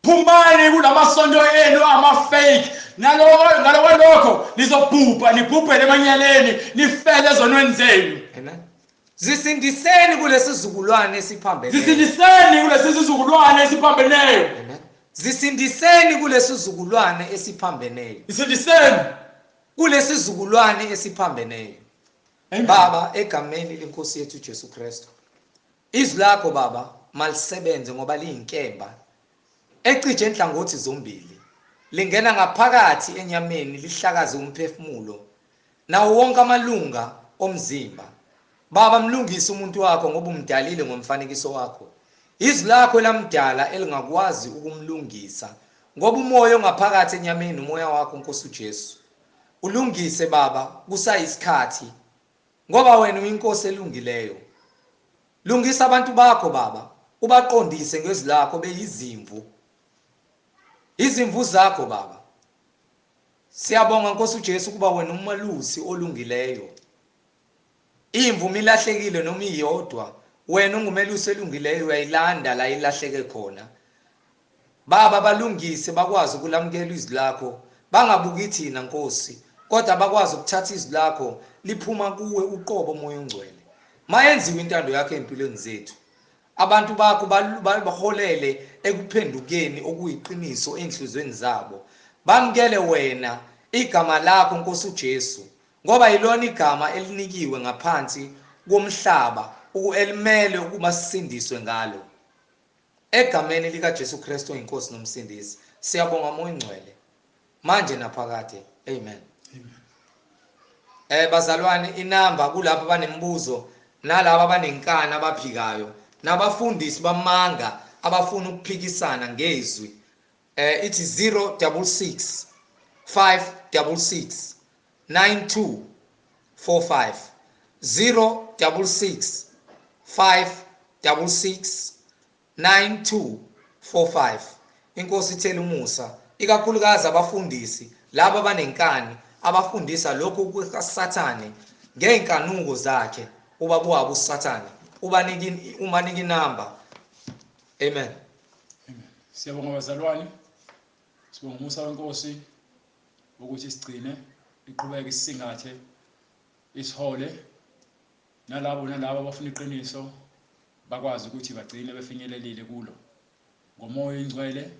Phumani kulamasondo enu ama-fake. Ngalokho nizobhubha, nibhubhele emanyaleni, nifele ezonweni zenu. Amen. Zisindiseni kulesizukulwane esiphambeneyo. Zisindiseni kulesizukulwane esiphambeneyo. Amen. Zisindiseni kulesizukulwane esiphambeneyo. Zisindiseni kulesizukulwane esiphambeneyo. Baba, egameni lenkosi yethu Jesu Kristu. Izwi lakho Baba malisebenze ngoba liyinkemba ecije enhlangothi zombili. Lingena ngaphakathi enyameni lihlakaze umphefumulo nawo wonke amalunga omzimba. Baba, mlungise umuntu wakho ngoba umdalile ngomfanekiso wakho. Izwi lakho elamdala elingakwazi ukumlungisa ngoba umoya ongaphakathi enyameni umoya wakho Nkosi uJesu. Ulungise Baba kusayisikhathi ngoba wena uyinkosi elungileyo. Lungisa abantu bakho Baba, ubaqondise ngezwi lakho beyizimvu. Izimvu zakho Baba. Siyabonga Nkosi uJesu kuba wena umalusi olungileyo. Imvu milahlekile noma iyodwa, wena ungumelusi elungileyo uyayilanda la ilahleke khona. Baba balungise bakwazi ukulamukela izwi lakho, bangabuki thina Nkosi, kodwa bakwazi ukuthatha izwi lakho liphuma kuwe uqobo moya ongcwele. Mayenziwe intando yakho empilweni zethu. Abantu bakho baholele ekuphendukeni okuyiqiniso enhlizweni zabo. Bamkele wena igama lakho Nkosi uJesu, ngoba yilona igama elinikiwe ngaphansi komhlaba elimele ukuba sisindiswe ngalo. Egameni lika Jesu Kristu inkosi nomsindisi, siyabonga moya ongcwele manje naphakade. Amen. Bazalwane, inamba kulabo abanemibuzo nalabo abanenkani abaphikayo nabafundisi bamanga abafuna ukuphikisana ngezwi, ithi 066 566 9245 066 566 9245. Inkosi ithele umusa, ikakhulukazi abafundisi laba abanenkani abafundisa lokhu kukaSathane ngeenkanuko zakhe. Ubabuka uSathane umanika inamba. Amen. Siyabonga bazalwane, sibonga umusa wenkosi ukuthi sigcine iqhubeke isingathe isihole nalabo abafuna iqiniso bakwazi ukuthi bagcine befinyelelile kulo ngomoya ingcwele,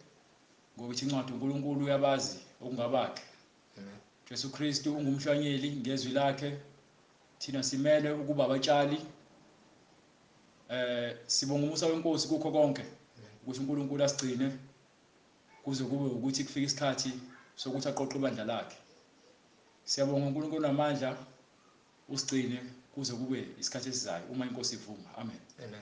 ngokuthi incwadi uNkulunkulu uyabazi okungabakhe. Jesu Kristu ungumhlanyeli ngezwi lakhe, thina simele ukuba abatshali. Sibonga umusa wenkosi kukho konke ukuthi uNkulunkulu asigcine kuze kube ukuthi kufika isikhathi sokuthi aqoqe ibandla lakhe. Siyabonga uNkulunkulu namandla usigcine kuze kube isikhathi esizayo uma inkosi ivuma. Amen. Amen.